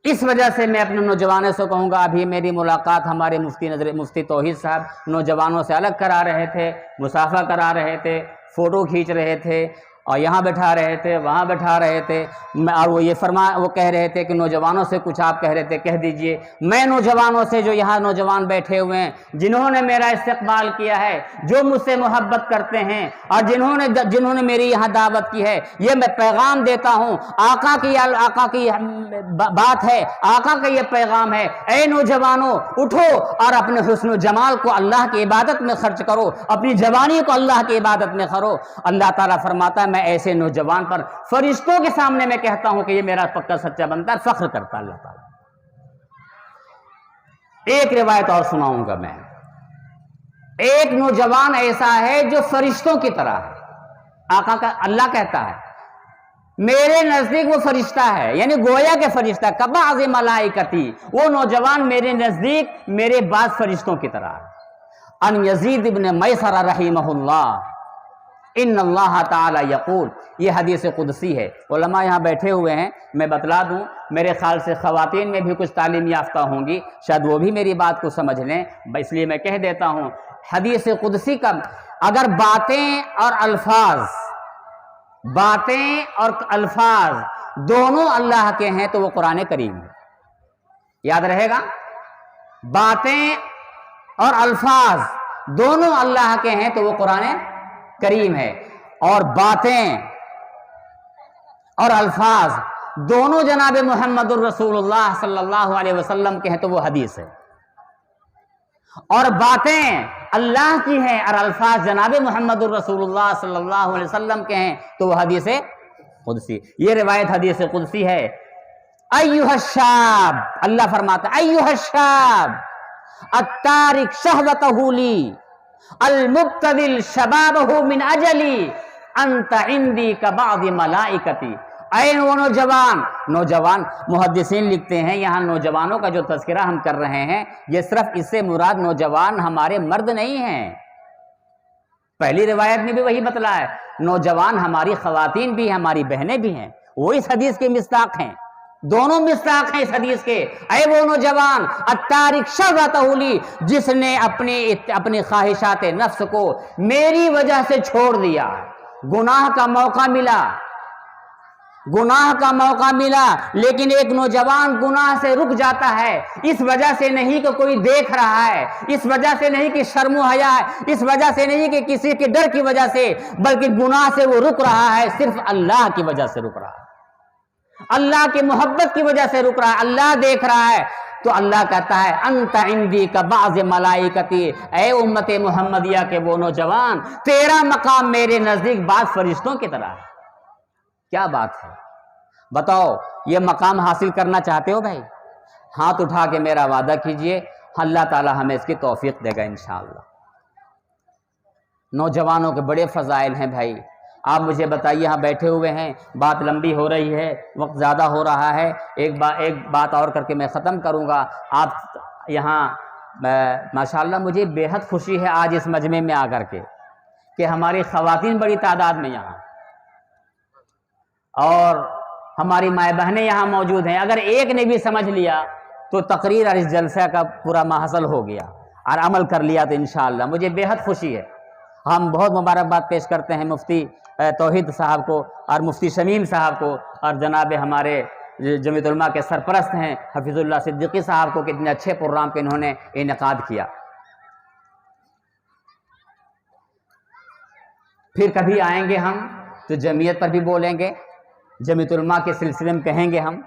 اس وجہ سے میں اپنے نوجوانوں سے کہوں گا، ابھی میری ملاقات ہمارے مفتی توحید صاحب نوجوانوں سے الگ کرا رہے تھے، مصافحہ کرا رہے تھے، فوٹو کھینچ رہے تھے اور یہاں بٹھا رہے تھے، وہاں بٹھا رہے تھے، اور وہ کہہ رہے تھے کہ نوجوانوں سے کچھ آپ کہہ رہے تھے، کہہ دیجئے۔ میں نوجوانوں سے، جو یہاں نوجوان بیٹھے ہوئے ہیں، جنہوں نے میرا استقبال کیا ہے، جو مجھ سے محبت کرتے ہیں اور جنہوں نے میری یہاں دعوت کی ہے، یہ میں پیغام دیتا ہوں، آقا کی بات ہے، آقا کا یہ پیغام ہے، اے نوجوانوں اٹھو اور اپنے حسن و جمال کو اللہ کی عبادت میں خرچ کرو، اپنی جوانی کو اللہ کی عبادت میں کرو۔ اللہ تعالیٰ فرماتا ہے میں ایسے نوجوان پر فرشتوں کے سامنے میں کہتا ہوں کہ یہ میرا پکا سچا بندہ ہے، فخر کرتا ہے اللہ تعالیٰ۔ ایک روایت اور سناؤں گا میں۔ ایک نوجوان ایسا ہے جو فرشتوں کی طرح ہے، اللہ کہتا ہے میرے نزدیک وہ فرشتہ ہے، یعنی گویا کے فرشتہ، کبعض ملائکتی، وہ نوجوان میرے نزدیک میرے بعض فرشتوں کی طرح ہے۔ ان یزید ابن میسر رحمہ اللہ، ان اللہ تعالی یقول، یہ حدیث قدسی ہے۔ علماء یہاں بیٹھے ہوئے ہیں، میں بتلا دوں، میرے خیال سے خواتین میں بھی کچھ تعلیم یافتہ ہوں گی، شاید وہ بھی میری بات کو سمجھ لیں، اس لیے میں کہہ دیتا ہوں حدیث قدسی کا اگر باتیں اور الفاظ دونوں اللہ کے ہیں تو وہ قرآن کریم ہے، یاد رہے گا، باتیں اور الفاظ دونوں اللہ کے ہیں تو وہ قرآن کریم ہے، اور باتیں اور الفاظ دونوں جناب محمد الرسول اللہ صلی اللہ علیہ وسلم کے ہیں تو وہ حدیث ہے۔ اور باتیں اللہ کی ہیں اور الفاظ جناب محمد الرسول اللہ صلی اللہ علیہ وسلم کے ہیں تو وہ حدیث قدسی. یہ روایت حدیث قدسی ہے. ایھا الشاب، اللہ فرماتا ہے ایھا الشاب التارک شہوتہ لی المبتذل شبابہ من اجلی انت عندی کبعض ملائکتی. اے وہ نوجوان محدثین لکھتے ہیں یہاں نوجوانوں کا جو تذکرہ ہم کر رہے ہیں یہ صرف اس سے مراد نوجوان ہمارے مرد نہیں ہیں. پہلی روایت میں بھی وہی بتلا ہے، نوجوان ہماری خواتین بھی ہیں، ہماری بہنیں بھی ہیں، وہ اس حدیث کے مصداق ہیں، دونوں مصداق ہیں اس حدیث کے. اے وہ نوجوان التارک شہوتہ لی، جس نے اپنی خواہشات نفس کو میری وجہ سے چھوڑ دیا. گناہ کا موقع ملا لیکن ایک نوجوان گناہ سے رک جاتا ہے، اس وجہ سے نہیں کہ کوئی دیکھ رہا ہے، اس وجہ سے نہیں کہ شرم و حیا ہے، اس وجہ سے نہیں کہ کسی کے ڈر کی وجہ سے، بلکہ گناہ سے وہ رک رہا ہے صرف اللہ کی وجہ سے رک رہا ہے، اللہ کی محبت کی وجہ سے رک رہا ہے، اللہ دیکھ رہا ہے. تو اللہ کہتا ہے انت عندی کبعض ملائکتی، اے امت محمدیہ کے وہ نوجوان، تیرا مقام میرے نزدیک بعض فرشتوں کی طرح ہے. کیا بات ہے، بتاؤ یہ مقام حاصل کرنا چاہتے ہو بھائی؟ ہاتھ اٹھا کے میرا وعدہ کیجئے، اللہ تعالی ہمیں اس کی توفیق دے گا انشاءاللہ. نوجوانوں کے بڑے فضائل ہیں بھائی. آپ مجھے بتائیے، یہاں بیٹھے ہوئے ہیں، بات لمبی ہو رہی ہے، وقت زیادہ ہو رہا ہے، ایک بات اور کر کے میں ختم کروں گا. آپ یہاں ماشاءاللہ مجھے بے حد خوشی ہے آج اس مجمع میں آ کر کے کہ ہماری خواتین بڑی تعداد میں یہاں اور ہماری مائیں بہنیں یہاں موجود ہیں. اگر ایک نے بھی سمجھ لیا تو تقریر اور اس جلسہ کا پورا محصل ہو گیا اور عمل کر لیا تو انشاءاللہ مجھے بے حد خوشی ہے. ہم بہت مبارکباد پیش کرتے ہیں مفتی توحید صاحب کو اور مفتی شمیم صاحب کو اور جناب ہمارے جمعیت علماء کے سرپرست ہیں حفیظ اللہ صدیقی صاحب کو کہ اتنے اچھے پروگرام کے انہوں نے انعقاد کیا. پھر کبھی آئیں گے ہم تو جمعیت پر بھی بولیں گے، جمعیت علماء کے سلسلے میں کہیں گے ہم.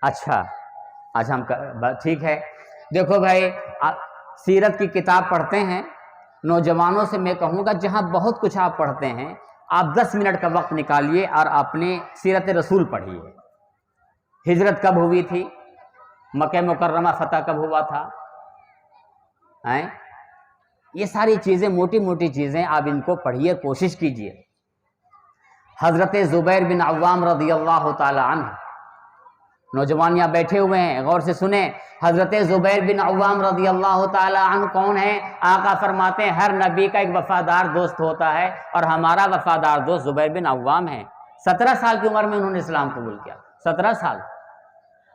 اچھا ہم ٹھیک ہے. دیکھو بھائی، سیرت کی کتاب پڑھتے ہیں، نوجوانوں سے میں کہوں گا جہاں بہت کچھ آپ پڑھتے ہیں، آپ 10 منٹ کا وقت نکالیے اور اپنے سیرت رسول پڑھیے. ہجرت کب ہوئی تھی، مکہ مکرمہ فتح کب ہوا تھا، یہ ساری چیزیں موٹی موٹی چیزیں آپ ان کو پڑھیے، کوشش کیجیے. حضرت زبیر بن عوام رضی اللہ تعالی عنہ، نوجوان یہاں بیٹھے ہوئے ہیں، غور سے سنیں. حضرت زبیر بن عوام رضی اللہ تعالی عنہ کون ہیں؟ آقا فرماتے ہیں ہر نبی کا ایک وفادار دوست ہوتا ہے اور ہمارا وفادار دوست زبیر بن عوام ہیں. 17 سال کی عمر میں انہوں نے اسلام قبول کیا، 17 سال.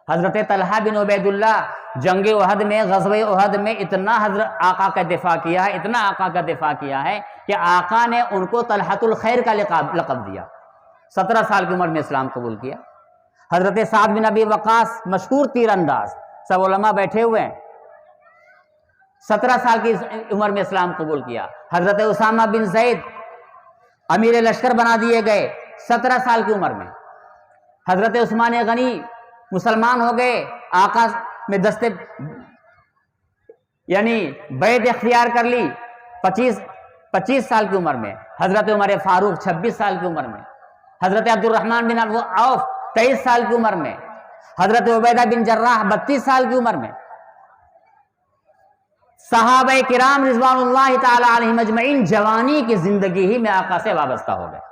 حضرت طلحہ بن عبید اللہ جنگ احد میں، غزوہ احد میں اتنا حضرت آقا کا دفاع کیا ہے، اتنا آقا کا دفاع کیا ہے کہ آقا نے ان کو طلحۃ الخیر کا لقب دیا. 17 سال کی عمر میں اسلام قبول کیا. حضرت سعد بن ابی وقاص مشہور تیر انداز، سب علماء بیٹھے ہوئے ہیں، 17 سال کی عمر میں اسلام قبول کیا. حضرت اسامہ بن زید امیر لشکر بنا دیے گئے 17 سال کی عمر میں. حضرت عثمان غنی مسلمان ہو گئے، آقا میں یعنی بیعت اختیار کر لی 25 سال کی عمر میں. حضرت عمر فاروق 26 سال کی عمر میں. حضرت عبد الرحمن بن عوف 23 سال کی عمر میں. حضرت عبیدہ بن جراح 32 سال کی عمر میں. صحابہ کرام رضوان اللہ تعالی علیہم اجمعین جوانی کی زندگی ہی میں آقا سے وابستہ ہو گئے.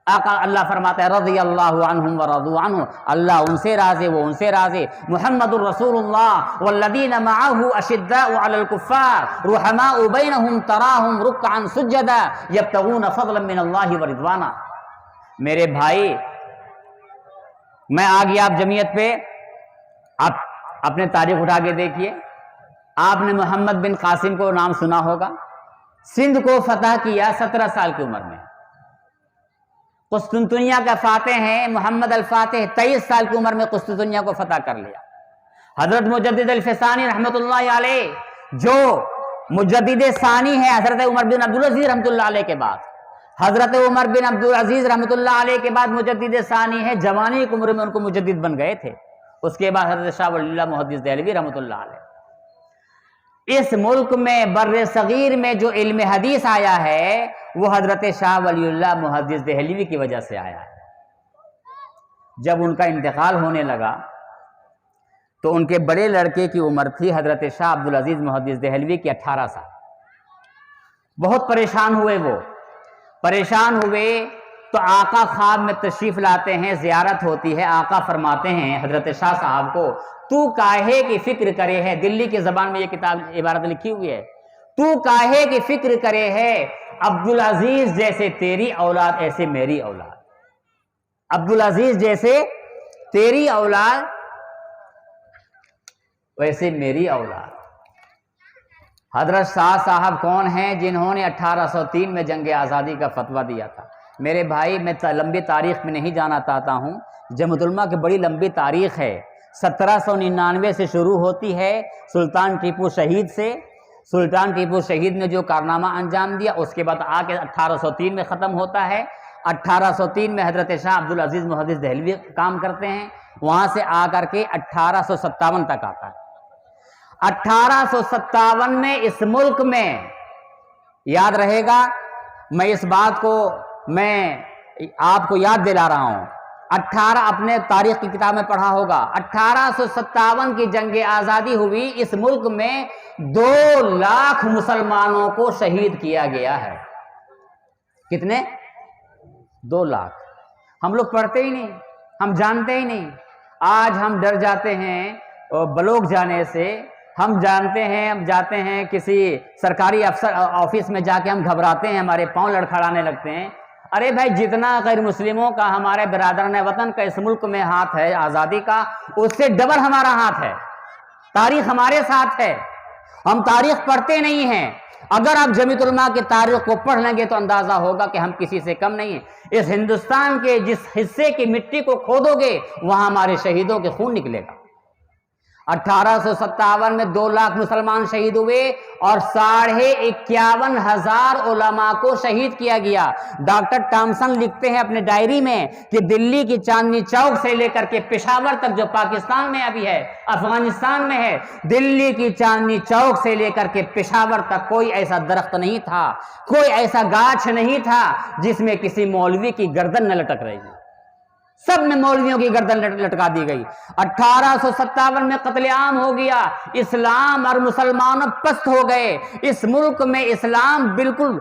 آقا اللہ فرماتا ہے رضی اللہ عنہم ورضوا عنہ، اللہ ان سے راضی وہ ان سے راضی. محمد الرسول اللہ والذین معه اشداء علی الکفار رحماء بینہم تراہم رکعا سجدا یبتغون فضلا من اللہ ورضوانا. میرے بھائی، میں آ گیا آپ جمعیت پہ، آپ اپنے تاریخ اٹھا کے دیکھیے. آپ نے محمد بن قاسم کو نام سنا ہوگا، سندھ کو فتح کیا 17 سال کی عمر میں. قسطنطنیہ کا فاتح ہیں محمد الفاتح، 23 سال کی عمر میں قسطنطنیہ کو فتح کر لیا. حضرت مجدد الفسانی رحمۃ اللہ علیہ، جو مجدد ثانی ہے حضرت عمر بن عبدالعزیز رحمۃ اللہ علیہ کے بعد، حضرت عمر بن عبدالعزیز رحمۃ اللہ علیہ کے بعد مجدد ثانی ہے، جوانی کی عمر میں ان کو مجدد بن گئے تھے. اس کے بعد حضرت شاہ ولی اللہ محدث دہلوی رحمۃ اللہ علیہ. اس ملک میں بر صغیر میں جو علم حدیث آیا ہے وہ حضرت شاہ ولی اللہ محدث دہلوی کی وجہ سے آیا ہے۔ جب ان کا انتقال ہونے لگا تو ان کے بڑے لڑکے کی عمر تھی حضرت شاہ عبدالعزیز محدث دہلوی کی 18 سال۔ بہت پریشان ہوئے، وہ پریشان ہوئے تو آقا خواب میں تشریف لاتے ہیں، زیارت ہوتی ہے، آقا فرماتے ہیں حضرت شاہ صاحب کو، تو کاہے کی فکر کرے ہے، دلی کی زبان میں یہ کتاب عبارت لکھی ہوئی ہے، تو کاہے کی فکر کرے ہے، عبدالعزیز جیسے تیری اولاد ایسے میری اولاد، عبدالعزیز جیسے تیری اولاد ویسے میری اولاد۔ حضرت شاہ صاحب کون ہیں؟ جنہوں نے 1803 میں جنگ آزادی کا فتویٰ دیا تھا۔ میرے بھائی میں لمبی تاریخ میں نہیں جانا چاہتا ہوں، جمعیت علماء کی بڑی لمبی تاریخ ہے، 1799 سے شروع ہوتی ہے سلطان ٹیپو شہید سے۔ سلطان ٹیپو شہید نے جو کارنامہ انجام دیا اس کے بعد آ کے 1803 میں ختم ہوتا ہے۔ 1803 میں حضرت شاہ عبدالعزیز محدث دہلوی کام کرتے ہیں، وہاں سے آ کر کے 1857 تک آتا ہے۔ 1857 میں اس ملک میں، یاد رہے گا، میں اس بات کو میں آپ کو یاد دلا رہا ہوں، اپنے تاریخ کی کتاب میں پڑھا ہوگا، 1857 کی جنگ آزادی ہوئی، اس ملک میں 2 لاکھ مسلمانوں کو شہید کیا گیا ہے۔ کتنے؟ 2 لاکھ۔ ہم لوگ پڑھتے ہی نہیں، ہم جانتے ہی نہیں۔ آج ہم ڈر جاتے ہیں بلوک جانے سے، ہم جانتے ہیں، ہم جاتے ہیں کسی سرکاری افسر آفس میں جا کے ہم گھبراتے ہیں، ہمارے پاؤں لڑکھڑانے لگتے ہیں۔ ارے بھائی، جتنا غیر مسلموں کا ہمارے برادران وطن کا اس ملک میں ہاتھ ہے آزادی کا، اس سے ڈبل ہمارا ہاتھ ہے، تاریخ ہمارے ساتھ ہے، ہم تاریخ پڑھتے نہیں ہیں۔ اگر آپ جمعیت علماء کی تاریخ کو پڑھ لیں گے تو اندازہ ہوگا کہ ہم کسی سے کم نہیں ہیں۔ اس ہندوستان کے جس حصے کی مٹی کو کھودو گے وہاں ہمارے شہیدوں کے خون نکلے گا۔ 1857 میں 2 لاکھ مسلمان شہید ہوئے اور 51,500 علماء کو شہید کیا گیا۔ ڈاکٹر ٹامسن لکھتے ہیں اپنے ڈائری میں کہ دلی کی چاندنی چوک سے لے کر کے پشاور تک، جو پاکستان میں ابھی ہے، افغانستان میں ہے، دلی کی چاندنی چوک سے لے کر کے پشاور تک کوئی ایسا درخت نہیں تھا، کوئی ایسا گاچھ نہیں تھا جس میں کسی مولوی کی گردن نہ لٹک رہی ہے، سب میں مولویوں کی گردن لٹکا دی گئی۔ 1857 میں قتل عام ہو گیا، اسلام اور مسلمان پست ہو گئے۔ اس ملک میں اسلام بالکل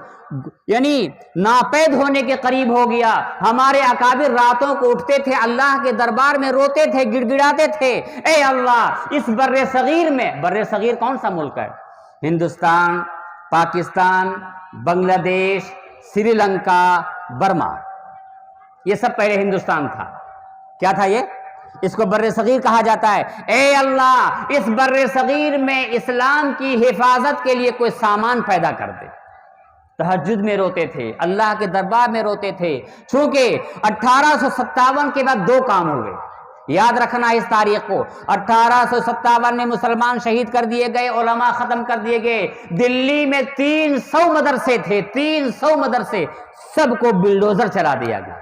یعنی ناپید ہونے کے قریب ہو گیا۔ ہمارے اکابر راتوں کو اٹھتے تھے، اللہ کے دربار میں روتے تھے، گڑ گڑاتے تھے، اے اللہ، اس بر صغیر میں، بر صغیر کون سا ملک ہے؟ ہندوستان، پاکستان، بنگلہ دیش، سری لنکا، برما، یہ سب پہلے ہندوستان تھا۔ کیا تھا یہ؟ اس کو بر صغیر کہا جاتا ہے۔ اے اللہ، اس بر صغیر میں اسلام کی حفاظت کے لیے کوئی سامان پیدا کر دے۔ تہجد میں روتے تھے، اللہ کے دربار میں روتے تھے، چونکہ 1857 کے بعد 2 کام ہوئے، یاد رکھنا اس تاریخ کو۔ 1857 میں مسلمان شہید کر دیے گئے، علماء ختم کر دیے گئے۔ دلی میں 300 مدرسے تھے، 300 مدرسے، سب کو بلڈوزر چلا دیا گیا۔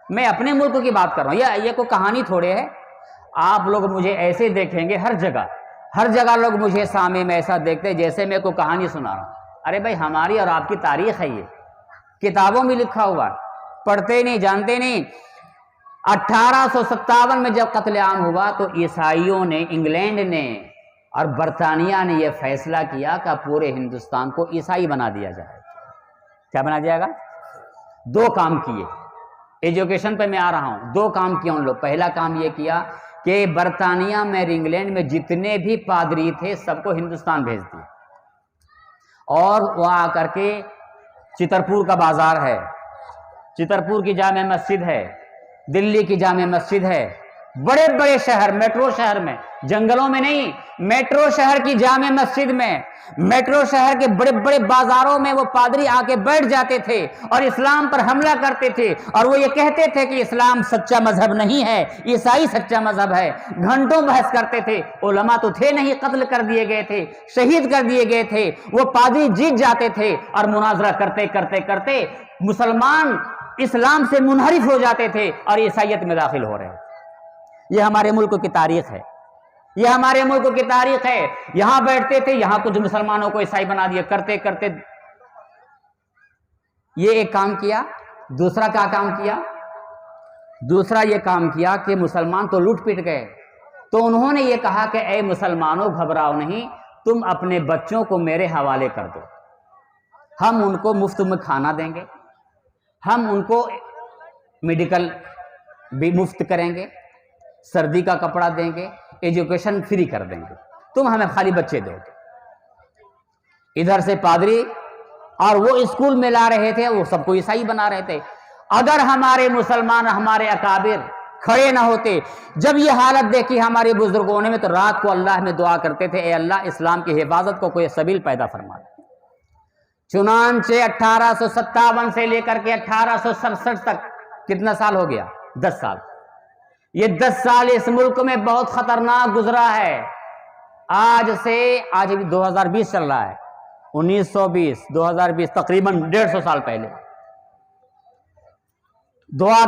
میں اپنے ملک کی بات کر رہا ہوں، یہ کوئی کہانی تھوڑے ہے۔ آپ لوگ مجھے ایسے دیکھیں گے، ہر جگہ لوگ مجھے سامنے میں ایسا دیکھتے جیسے میں کوئی کہانی سنا رہا ہوں۔ ارے بھائی، ہماری اور آپ کی تاریخ ہے، یہ کتابوں میں لکھا ہوا، پڑھتے نہیں، جانتے نہیں۔ 1857 میں جب قتل عام ہوا تو عیسائیوں نے، انگلینڈ نے اور برطانیہ نے یہ فیصلہ کیا کہ پورے ہندوستان کو عیسائی بنا دیا جائے۔ کیا بنا دیا گا؟ 2 کام کیے، ایجوکیشن پہ میں آ رہا ہوں۔ 2 کام کیا ان لوگ۔ پہلا کام یہ کیا کہ برطانیہ میں اور انگلینڈ میں جتنے بھی پادری تھے سب کو ہندوستان بھیج دیا، اور وہاں آ کر کے چترپور کا بازار ہے، چترپور کی جامع مسجد ہے، دلی کی جامع مسجد ہے، بڑے بڑے شہر، میٹرو شہر میں، جنگلوں میں نہیں، میٹرو شہر کی جامع مسجد میں، میٹرو شہر کے بڑے بڑے بازاروں میں وہ پادری آ کے بیٹھ جاتے تھے اور اسلام پر حملہ کرتے تھے، اور وہ یہ کہتے تھے کہ اسلام سچا مذہب نہیں ہے، عیسائی سچا مذہب ہے۔ گھنٹوں بحث کرتے تھے، علماء تو تھے نہیں، قتل کر دیے گئے تھے، شہید کر دیے گئے تھے۔ وہ پادری جیت جاتے تھے اور مناظرہ کرتے کرتے کرتے مسلمان اسلام سے منحرف ہو جاتے تھے اور عیسائیت میں داخل ہو رہے ہیں۔ یہ ہمارے ملک کی تاریخ ہے، یہ ہمارے ملک کی تاریخ ہے. یہاں بیٹھتے تھے, یہاں کچھ مسلمانوں کو عیسائی بنا دیا, کرتے کرتے یہ ایک کام کیا. دوسرا کیا کام کیا؟ دوسرا یہ کام کیا کہ مسلمان تو لوٹ پٹ گئے, تو انہوں نے یہ کہا کہ اے مسلمانوں گھبراؤ نہیں, تم اپنے بچوں کو میرے حوالے کر دو, ہم ان کو مفت میں کھانا دیں گے, ہم ان کو میڈیکل بھی مفت کریں گے, سردی کا کپڑا دیں گے, ایجوکیشن فری کر دیں گے, تم ہمیں خالی بچے دو. ادھر سے پادری اور وہ اسکول میں لا رہے تھے, وہ سب کو عیسائی بنا رہے تھے. اگر ہمارے مسلمان, ہمارے اکابر کھڑے نہ ہوتے, جب یہ حالت دیکھی ہمارے بزرگوں نے, تو رات کو اللہ میں دعا کرتے تھے, اے اللہ اسلام کی حفاظت کو کوئی سبیل پیدا فرما. چنانچہ 1857 سے لے کر کے 1867 تک کتنا سال ہو گیا؟ 10 سال. یہ 10 سال اس ملک میں بہت خطرناک گزرا ہے. آج 2020 چل رہا ہے, 1920 2020 تقریباً 150 سال پہلے. دعا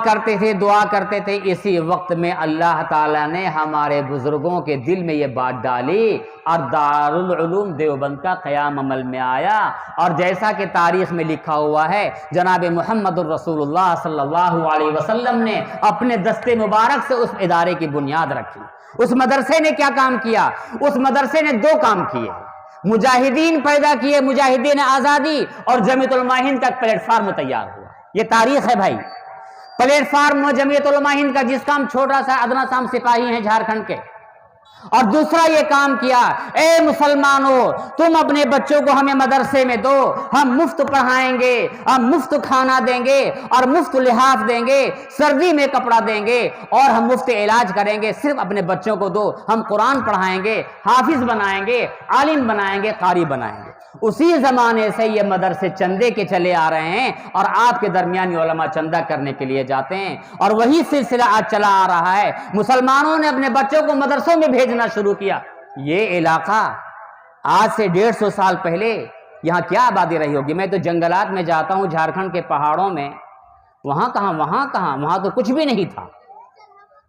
کرتے تھے. اسی وقت میں اللہ تعالیٰ نے ہمارے بزرگوں کے دل میں یہ بات ڈالی اور دارالعلوم دیوبند کا قیام عمل میں آیا. اور جیسا کہ تاریخ میں لکھا ہوا ہے, جناب محمد الرسول اللہ صلی اللہ علیہ وسلم نے اپنے دستے مبارک سے اس ادارے کی بنیاد رکھی. اس مدرسے نے کیا کام کیا؟ اس مدرسے نے 2 کام کیے. مجاہدین پیدا کیے, مجاہدین آزادی, اور جمعیت علماء ہند کا پلیٹ فارم تیار ہوا. یہ تاریخ ہے بھائی. پلیٹ فارم جمعیت علماء ہند کا, جس کا ہم چھوٹا سا ادنا سام سپاہی ہیں جھارکھنڈ کے. اور دوسرا یہ کام کیا, اے مسلمانوں تم اپنے بچوں کو ہمیں مدرسے میں دو, ہم مفت پڑھائیں گے, ہم مفت کھانا دیں گے اور مفت لحاف دیں گے, سردی میں کپڑا دیں گے, اور ہم مفت علاج کریں گے. صرف اپنے بچوں کو دو, ہم قرآن پڑھائیں گے, حافظ بنائیں گے, عالم بنائیں گے, قاری بنائیں گے. اسی زمانے سے یہ مدرسے چندے کے چلے آ رہے ہیں, اور آپ کے درمیان علماء چندہ کرنے کے لیے جاتے ہیں, اور وہی سلسلہ آج چلا آ رہا ہے. مسلمانوں نے اپنے بچوں کو مدرسوں میں بھیجنا شروع کیا. یہ علاقہ آج سے 150 سال پہلے یہاں کیا آبادی رہی ہوگی؟ میں تو جنگلات میں جاتا ہوں, جھارکھنڈ کے پہاڑوں میں, وہاں کہاں تو کچھ بھی نہیں تھا.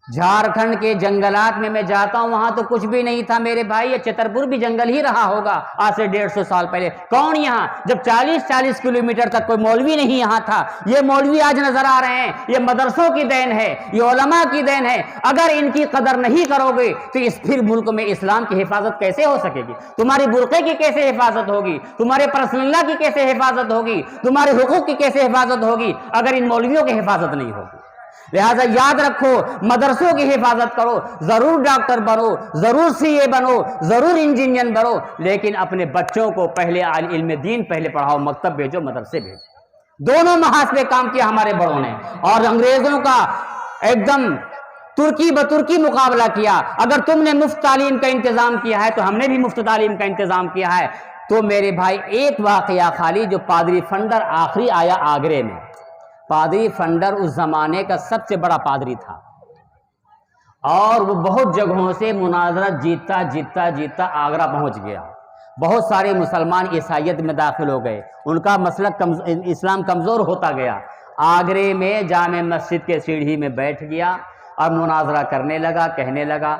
جھارکھنڈ کے جنگلات میں جاتا ہوں, وہاں تو کچھ بھی نہیں تھا میرے بھائی. یہ چترپور بھی جنگل ہی رہا ہوگا آج سے 150 سال پہلے. کون یہاں, جب 40 کلومیٹر تک کوئی مولوی نہیں یہاں تھا. یہ مولوی آج نظر آ رہے ہیں. یہ مدرسوں کی دین ہے, یہ علماء کی دین ہے. اگر ان کی قدر نہیں کرو گے تو اس پھر ملک میں اسلام کی حفاظت کیسے ہو سکے گی؟ تمہاری برقعے کی کیسے حفاظت ہوگی؟ تمہارے پرسنل لا کی کیسے حفاظت ہوگی؟ تمہارے حقوق کی کیسے حفاظت ہوگی اگر ان مولویوں کی حفاظت نہیں ہوگی؟ لہذا یاد رکھو, مدرسوں کی حفاظت کرو. ضرور ڈاکٹر بنو, ضرور CA بنو, ضرور انجینئر بنو, لیکن اپنے بچوں کو پہلے علم دین پہلے پڑھاؤ. مکتب بھیجو, مدرسے بھیجو. دونوں محاذ پہ کام کیا ہمارے بڑوں نے, اور انگریزوں کا ایک دم ترکی بترکی مقابلہ کیا. اگر تم نے مفت تعلیم کا انتظام کیا ہے تو ہم نے بھی مفت تعلیم کا انتظام کیا ہے. تو میرے بھائی ایک واقعہ خالی, جو پادری فنڈر آخری آیا آگرے میں. پادری فنڈر اس زمانے کا سب سے بڑا پادری تھا, اور وہ بہت جگہوں سے مناظرت جیتتا آگرہ پہنچ گیا. بہت سارے مسلمان عیسائیت میں داخل ہو گئے, ان کا مسلک اسلام کمزور ہوتا گیا. آگرے میں جامع مسجد کے سیڑھی میں بیٹھ گیا اور مناظرہ کرنے لگا, کہنے لگا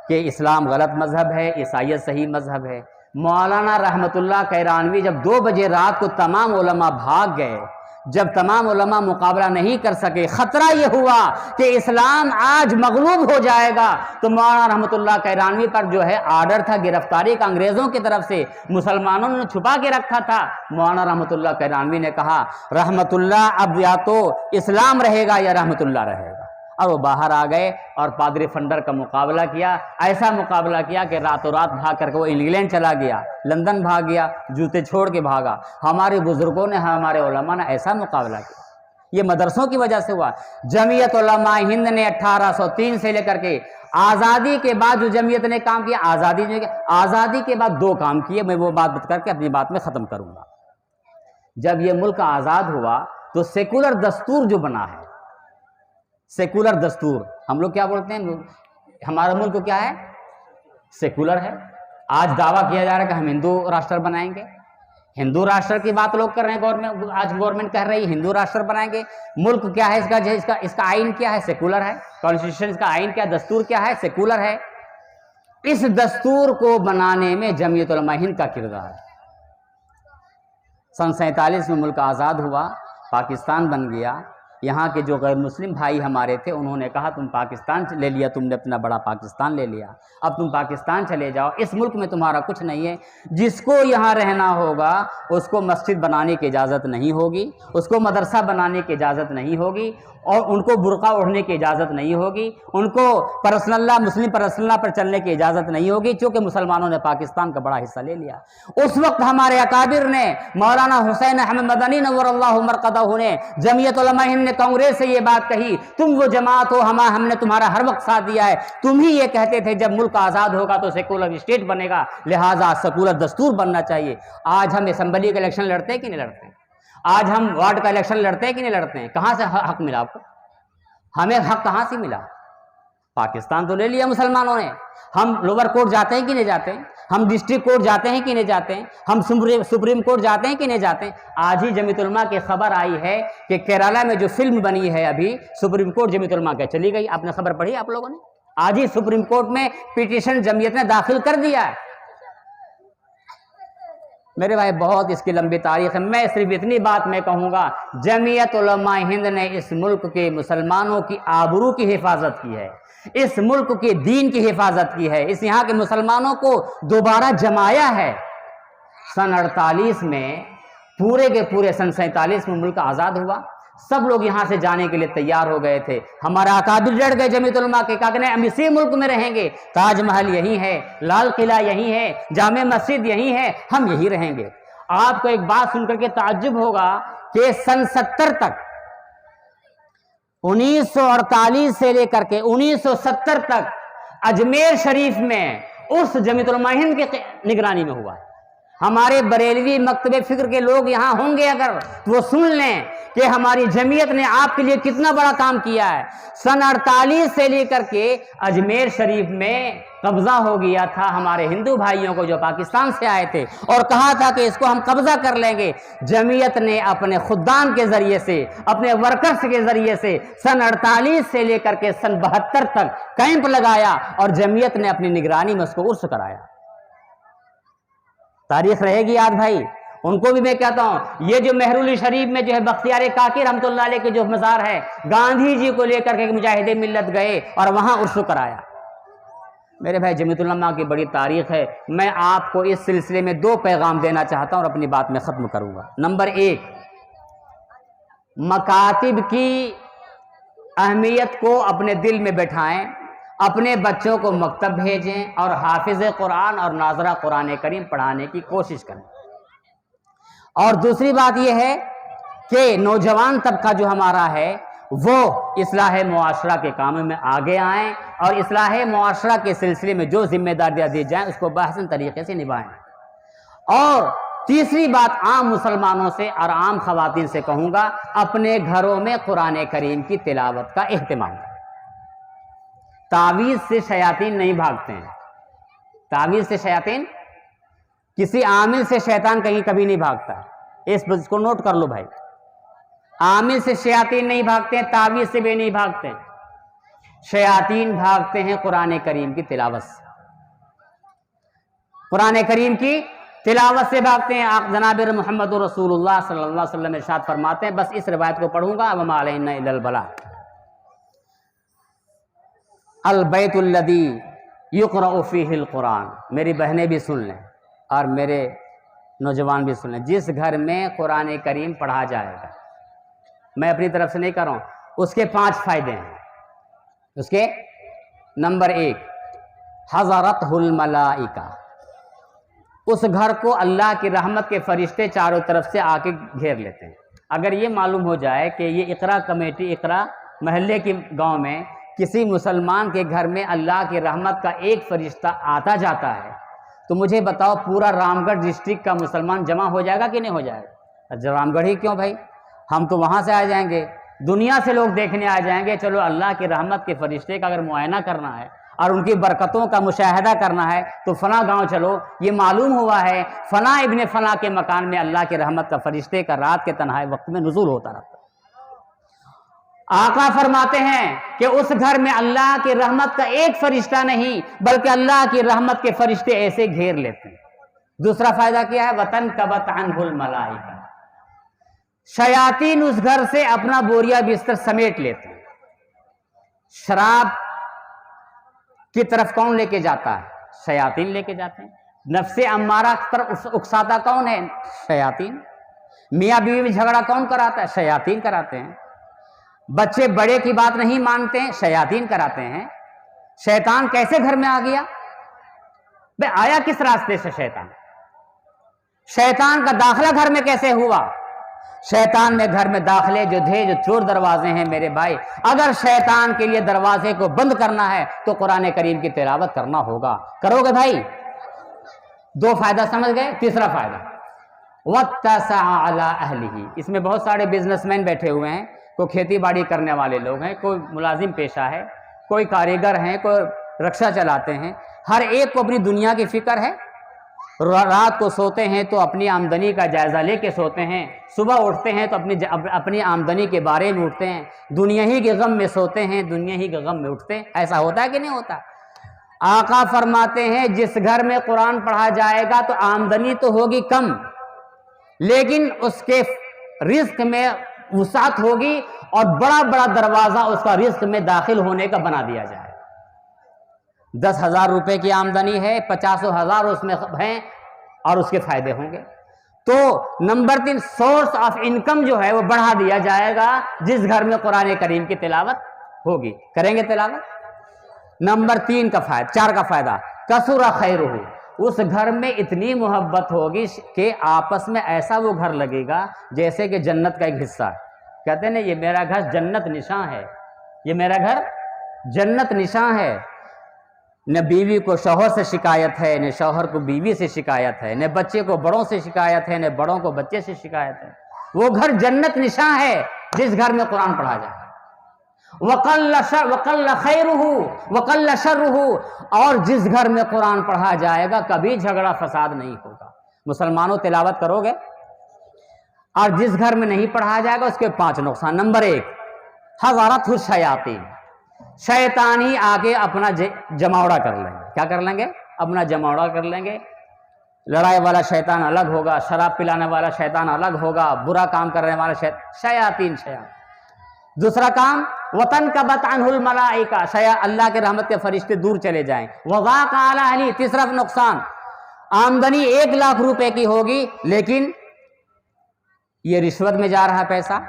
کہ اسلام غلط مذہب ہے, عیسائیت صحیح مذہب ہے. مولانا رحمت اللہ کیرانوی جب 2 بجے رات کو تمام علماء بھاگ گئے, جب تمام علماء مقابلہ نہیں کر سکے, خطرہ یہ ہوا کہ اسلام آج مغلوب ہو جائے گا, تو مولانا رحمت اللہ کیرانوی پر جو ہے آرڈر تھا گرفتاری کا انگریزوں کی طرف سے, مسلمانوں نے چھپا کے رکھا تھا. مولانا رحمت اللہ کیرانوی نے کہا, رحمت اللہ اب یا تو اسلام رہے گا یا رحمت اللہ رہے گا. اور وہ باہر آ گئے اور پادری فنڈر کا مقابلہ کیا. ایسا مقابلہ کیا کہ راتوں رات بھاگ کر کے وہ انگلینڈ چلا گیا, لندن بھاگ گیا, جوتے چھوڑ کے بھاگا. ہمارے بزرگوں نے, ہمارے علماء نے ایسا مقابلہ کیا. یہ مدرسوں کی وجہ سے ہوا. جمعیت علماء ہند نے 1803 سے لے کر کے آزادی کے بعد جو جمعیت نے کام کیا, آزادی کے بعد 2 کام کیے. میں وہ بات کر کے اپنی بات میں ختم کروں گا. جب یہ ملک آزاد ہوا تو سیکولر دستور جو بنا ہے, سیکولر دستور, ہم لوگ کیا بولتے ہیں, ہمارا ملک کیا ہے, سیکولر ہے. آج دعویٰ کیا جا رہا ہے کہ ہم ہندو راشٹر بنائیں گے. ہندو راشٹر کی بات لوگ کر رہے ہیں, آج گورنمنٹ کہہ رہی ہے ہندو راشٹر بنائیں گے. ملک کیا ہے اس کا آئین کیا ہے, سیکولر ہے. کانسٹیٹیوشن اس کا آئین کیا, دستور کیا ہے, سیکولر ہے. اس دستور کو بنانے میں جمعیت علماء ہند کا کردار ہے۔ سن 47 میں ملک آزاد ہوا، پاکستان بن گیا۔ یہاں کے جو غیر مسلم بھائی ہمارے تھے انہوں نے کہا تم پاکستان لے لیا، تم نے اپنا بڑا پاکستان لے لیا، اب تم پاکستان چلے جاؤ، اس ملک میں تمہارا کچھ نہیں ہے۔ جس کو یہاں رہنا ہوگا اس کو مسجد بنانے کی اجازت نہیں ہوگی، اس کو مدرسہ بنانے کی اجازت نہیں ہوگی، اور ان کو برقع اوڑھنے کی اجازت نہیں ہوگی، ان کو پرسنل اللہ مسلم پرسنل اللہ پر چلنے کی اجازت نہیں ہوگی، چونکہ مسلمانوں نے پاکستان کا بڑا حصہ لے لیا۔ اس وقت ہمارے اکابر نے، مولانا حسین احمد مدنی نور اللہ مرقدہ نے، جمعیت علماء ہند نے کانگریس سے یہ بات کہی، تم وہ جماعت ہو ہم نے تمہارا ہر وقت ساتھ دیا ہے، تم ہی یہ کہتے تھے جب ملک آزاد ہوگا تو سیکولر اسٹیٹ بنے گا، لہٰذا سیکولر دستور بننا چاہیے۔ آج ہم اسمبلی کا الیکشن لڑتے ہیں کہ نہیں لڑتے ہیں؟ آج ہم وارڈ کا الیکشن لڑتے ہیں کہ نہیں لڑتے ہیں؟ کہاں سے حق ملا آپ کو؟ ہمیں حق کہاں سے ملا؟ پاکستان تو لے لیا مسلمانوں نے۔ ہم لوور کورٹ جاتے ہیں کہ نہیں جاتے ہیں؟ ہم ڈسٹرکٹ کورٹ جاتے ہیں کہ نہیں جاتے ہیں؟ ہم سپریم کورٹ جاتے ہیں کہ نہیں جاتے ہیں؟ آج ہی جمعیت علماء کی خبر آئی ہے کہ کیرالہ میں جو فلم بنی ہے ابھی سپریم کورٹ جمعیت علماء کے چلی گئی۔ آپ نے خبر پڑھی آپ لوگوں نے؟ آج ہی سپریم کورٹ میں پیٹیشن جمعیت نے داخل کر دیا ہے۔ میرے بھائی بہت اس کی لمبی تاریخ ہے، میں صرف اتنی بات میں کہوں گا، جمعیت علماء ہند نے اس ملک کے مسلمانوں کی آبرو کی حفاظت کی ہے، اس ملک کے دین کی حفاظت کی ہے، اس یہاں کے مسلمانوں کو دوبارہ جمایا ہے۔ سن 48 میں پورے کے پورے سن 47 میں ملک آزاد ہوا، سب لوگ یہاں سے جانے کے لیے تیار ہو گئے تھے، ہمارا اکابر ڈر گئے جمعیت علماء کے، کہا کہ نہیں ہم اسی ملک میں رہیں گے، تاج محل یہی ہے، لال قلعہ یہی ہے، جامع مسجد یہی ہے، ہم یہی رہیں گے۔ آپ کو ایک بات سن کر کے تعجب ہوگا کہ سن 70 تک، 1948 سے لے کر کے 1970 تک اجمیر شریف میں اس جمعیت علماء ہند کی نگرانی میں ہوا ہے۔ ہمارے بریلوی مکتب فکر کے لوگ یہاں ہوں گے اگر وہ سن لیں کہ ہماری جمعیت نے آپ کے لیے کتنا بڑا کام کیا ہے۔ سن 48 سے لے کر کے اجمیر شریف میں قبضہ ہو گیا تھا ہمارے ہندو بھائیوں کو جو پاکستان سے آئے تھے، اور کہا تھا کہ اس کو ہم قبضہ کر لیں گے۔ جمعیت نے اپنے خدام کے ذریعے سے، اپنے ورکرز کے ذریعے سے سن 48 سے لے کر کے سن 72 تک کیمپ لگایا، اور جمعیت نے اپنی نگرانی میں اس کو عرس کرایا۔ تاریخ رہے گی یاد بھائی۔ ان کو بھی میں کہتا ہوں، یہ جو مہرولی شریف میں جو ہے بختیار کاکی رحمۃ اللہ علیہ کے جو مزار ہے، گاندھی جی کو لے کر کے مجاہد ملت گئے اور وہاں عرس کرایا۔ میرے بھائی جمعیت علماء کی بڑی تاریخ ہے، میں آپ کو اس سلسلے میں 2 پیغام دینا چاہتا ہوں اور اپنی بات میں ختم کروں گا۔ نمبر 1، مکاتب کی اہمیت کو اپنے دل میں بٹھائیں، اپنے بچوں کو مکتب بھیجیں اور حافظ قرآن اور ناظرہ قرآن کریم پڑھانے کی کوشش کریں۔ اور دوسری بات یہ ہے کہ نوجوان طبقہ جو ہمارا ہے وہ اصلاح معاشرہ کے کاموں میں آگے آئیں، اور اصلاح معاشرہ کے سلسلے میں جو ذمہ داریاں دی جائیں اس کو بحسن طریقے سے نبھائیں۔ اور تیسری بات عام مسلمانوں سے اور عام خواتین سے کہوں گا، اپنے گھروں میں قرآن کریم کی تلاوت کا اہتمام کریں۔ تعویذ سے شیاطین نہیں بھاگتے ہیں، تعویذ سے شیاطین، کسی عامل سے شیطان کہیں کبھی نہیں بھاگتا، اس کو نوٹ کر لو بھائی۔ عامل سے شیاطین نہیں بھاگتے ہیں، تعویذ سے بھی نہیں بھاگتے ہیں، شیاطین بھاگتے ہیں قرآن کریم کی تلاوت سے، قرآن کریم کی تلاوت سے بھاگتے ہیں۔ آپ جناب محمد رسول اللہ صلی اللہ علیہ وسلم ارشاد فرماتے ہیں، بس اس روایت کو پڑھوں گا، وما علینا الا البلاغ، البیت الذی یقرأ فیہ القرآن۔ میری بہنیں بھی سن لیں اور میرے نوجوان بھی سن لیں، جس گھر میں قرآن کریم پڑھا جائے گا، میں اپنی طرف سے نہیں کر رہا ہوں، اس کے 5 فائدے ہیں۔ اس کے نمبر 1، حضرتہ الملائکہ، اس گھر کو اللہ کی رحمت کے فرشتے چاروں طرف سے آ کے گھیر لیتے ہیں۔ اگر یہ معلوم ہو جائے کہ یہ اقرا کمیٹی، اقرا محلے کی گاؤں میں کسی مسلمان کے گھر میں اللہ کی رحمت کا ایک فرشتہ آتا جاتا ہے، تو مجھے بتاؤ پورا رام گڑھ ڈسٹرکٹ کا مسلمان جمع ہو جائے گا کہ نہیں ہو جائے گا؟ رام گڑھ ہی کیوں بھائی، ہم تو وہاں سے آ جائیں گے، دنیا سے لوگ دیکھنے آ جائیں گے۔ چلو اللہ کی رحمت کے فرشتے کا اگر معائنہ کرنا ہے اور ان کی برکتوں کا مشاہدہ کرنا ہے تو فلاں گاؤں چلو، یہ معلوم ہوا ہے فلاں ابن فلاں کے مکان میں اللہ کی رحمت کا فرشتے کا رات کے تنہائی وقت میں نزول ہوتا رہتا ہے۔ آقا فرماتے ہیں کہ اس گھر میں اللہ کی رحمت کا ایک فرشتہ نہیں بلکہ اللہ کی رحمت کے فرشتے ایسے گھیر لیتے ہیں۔ دوسرا فائدہ کیا ہے؟ وَتَنْكَبَتْ عَنْهُ الْمَلَائِكَةُ، شیاطین اس گھر سے اپنا بوریا بستر سمیٹ لیتے ہیں۔ شراب کی طرف کون لے کے جاتا ہے؟ شیاطین لے کے جاتے ہیں۔ نفس امارہ کی طرف اکساتا کون ہے؟ شیاطین۔ میاں بیوی میں جھگڑا کون کراتا ہے؟ شیاطین کراتے ہیں۔ بچے بڑے کی بات نہیں مانتے ہیں، شیاطین کراتے ہیں۔ شیطان کیسے گھر میں آ گیا؟ بے آیا کس راستے سے شیطان؟ شیطان کا داخلہ گھر میں کیسے ہوا؟ شیطان نے گھر میں داخلے جو تھے، جو چور دروازے ہیں میرے بھائی، اگر شیطان کے لیے دروازے کو بند کرنا ہے تو قرآن کریم کی تلاوت کرنا ہوگا۔ کرو گے بھائی؟ دو فائدہ سمجھ گئے۔ تیسرا فائدہ وَاتَّسَعَ عَلَىٰ أَهْلِهِ، اس میں بہت سارے بزنس مین بیٹھے ہوئے ہیں، کوئی کھیتی باڑی کرنے والے لوگ ہیں، کوئی ملازم پیشہ ہے، کوئی کاریگر ہیں، کوئی رکشہ چلاتے ہیں۔ ہر ایک کو اپنی دنیا کی فکر ہے۔ رات کو سوتے ہیں تو اپنی آمدنی کا جائزہ لے کے سوتے ہیں، صبح اٹھتے ہیں تو اپنی آمدنی کے بارے میں اٹھتے ہیں، دنیا ہی کے غم میں سوتے ہیں، دنیا ہی کے غم میں اٹھتے ہیں۔ ایسا ہوتا ہے کہ نہیں ہوتا؟ آقا فرماتے ہیں جس گھر میں قرآن پڑھا جائے گا تو آمدنی تو ہوگی کم، لیکن اس کے رزق میں وسعت ہوگی اور بڑا بڑا دروازہ اس کا رزق میں داخل ہونے کا بنا دیا جائے۔ 10,000 روپے کی آمدنی ہے، 50,000 اس میں ہیں اور اس کے فائدے ہوں گے۔ تو نمبر 3 سورس آف انکم جو ہے وہ بڑھا دیا جائے گا جس گھر میں قرآن کریم کی تلاوت ہوگی۔ کریں گے تلاوت؟ نمبر 4 کا فائدہ کثر خیرہ، اس گھر میں اتنی محبت ہوگی کہ آپس میں ایسا وہ گھر لگے گا جیسے کہ جنت کا ایک حصہ ہے۔ کہتے ہیں نا یہ میرا گھر جنت نشاں ہے، یہ میرا گھر جنت نشاں ہے۔ نہ بیوی کو شوہر سے شکایت ہے، نہ شوہر کو بیوی سے شکایت ہے، نہ بچے کو بڑوں سے شکایت ہے، نہ بڑوں کو بچے سے شکایت ہے۔ وہ گھر جنت نشاں ہے جس گھر میں قرآن پڑھا جائے۔ وَقَلَّ خَيْرُهُ وَقَلَّ شَرُّهُ، اور جس گھر میں قرآن پڑھا جائے گا کبھی جھگڑا فساد نہیں ہوگا۔ مسلمانوں تلاوت کرو گے؟ اور جس گھر میں نہیں پڑھا جائے گا اس کے 5 نقصان۔ نمبر 1 حضرت الشیاطین، شیطان ہی آگے اپنا جماوڑا کر لیں گے۔ کیا کر لیں گے؟ اپنا جماوڑا کر لیں گے۔ لڑائی والا شیطان الگ ہوگا، شراب پلانے والا شیطان الگ ہوگا، برا کام کرنے والا شیاطین۔ دوسرا کام وَتَنْكَبَتْ عَنْهُ الْمَلَائِكَةُ، اللہ کے رحمت کے فرشتے دور چلے جائیں۔ وَضَاقَ عَلَىٰ أَهْلِهِ، تیسرا نقصان آمدنی 1 لاکھ روپے کی ہوگی لیکن یہ رشوت میں جا رہا ہے پیسہ،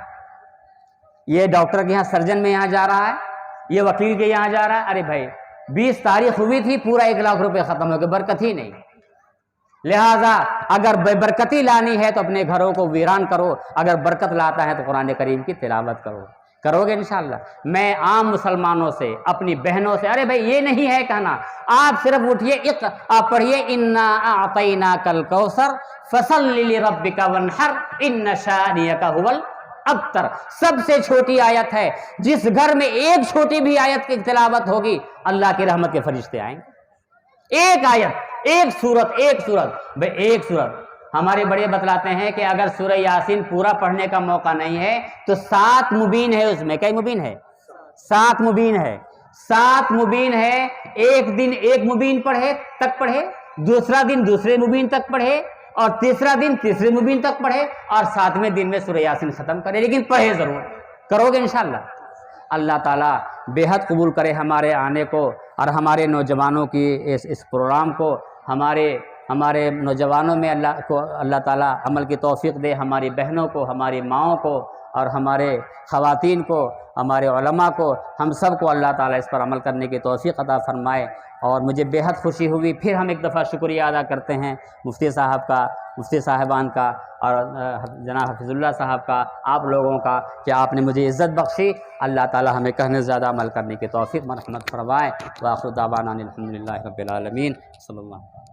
یہ ڈاکٹر کے یہاں سرجن میں یہاں جا رہا ہے، یہ وکیل کے یہاں جا رہا ہے۔ ارے بھائی 20 تاریخ ہوئی تھی، پورا 1 لاکھ روپے ختم ہو گئے، برکت ہی نہیں۔ لہذا اگر بے برکتی لانی ہے تو اپنے گھروں کو ویران کرو، اگر برکت لاتا ہے تو قرآن کریم کی تلاوت کرو۔ کرو گے انشاءاللہ؟ میں عام مسلمانوں سے، اپنی بہنوں سے، ارے بھائی یہ نہیں ہے کہنا، آپ صرف اٹھیے، آپ پڑھیے اِنَّا أَعْطَيْنَاكَ الْكَوْثَرَ فَصَلِّ لِرَبِّكَ وَانْحَرْ إِنَّ شَانِئَكَ هُوَ الْأَبْتَرُ، سب سے چھوٹی آیت ہے۔ جس گھر میں ایک چھوٹی بھی آیت کی تلاوت ہوگی اللہ کی رحمت کے فرشتے آئیں گے۔ ایک آیت، ایک سورت بھائی ایک سورت۔ ہمارے بڑے بتلاتے ہیں کہ اگر سورہ یاسین پورا پڑھنے کا موقع نہیں ہے تو 7 مبین ہے اس میں۔ کئی مبین ہے؟ 7 مبین ہے۔ 7 مبین ہے، ایک دن ایک مبین تک پڑھے، دوسرا دن دوسرے مبین تک پڑھے، اور تیسرا دن تیسرے مبین تک پڑھے، اور 7ویں دن میں سورہ یاسین ختم کرے، لیکن پڑھے ضرور۔ کرو گے انشاءاللہ؟ اللہ تعالیٰ بے حد قبول کرے ہمارے آنے کو اور ہمارے نوجوانوں کی اس پروگرام کو۔ ہمارے نوجوانوں میں اللہ تعالیٰ عمل کی توفیق دے، ہماری بہنوں کو، ہماری ماؤں کو، اور ہمارے خواتین کو، ہمارے علماء کو، ہم سب کو اللہ تعالیٰ اس پر عمل کرنے کی توفیق عطا فرمائے۔ اور مجھے بے حد خوشی ہوئی، پھر ہم ایک دفعہ شکریہ ادا کرتے ہیں مفتی صاحب کا، مفتی صاحبان کا، اور جناب حفیظ اللہ صاحب کا، آپ لوگوں کا، کہ آپ نے مجھے عزت بخشی۔ اللہ تعالیٰ ہمیں کہنے زیادہ عمل کرنے کی توفیق مرحمت فرمائے۔ وآخر دعوانا الحمدللہ رب العالمین، صلی اللہ علیہ وسلم۔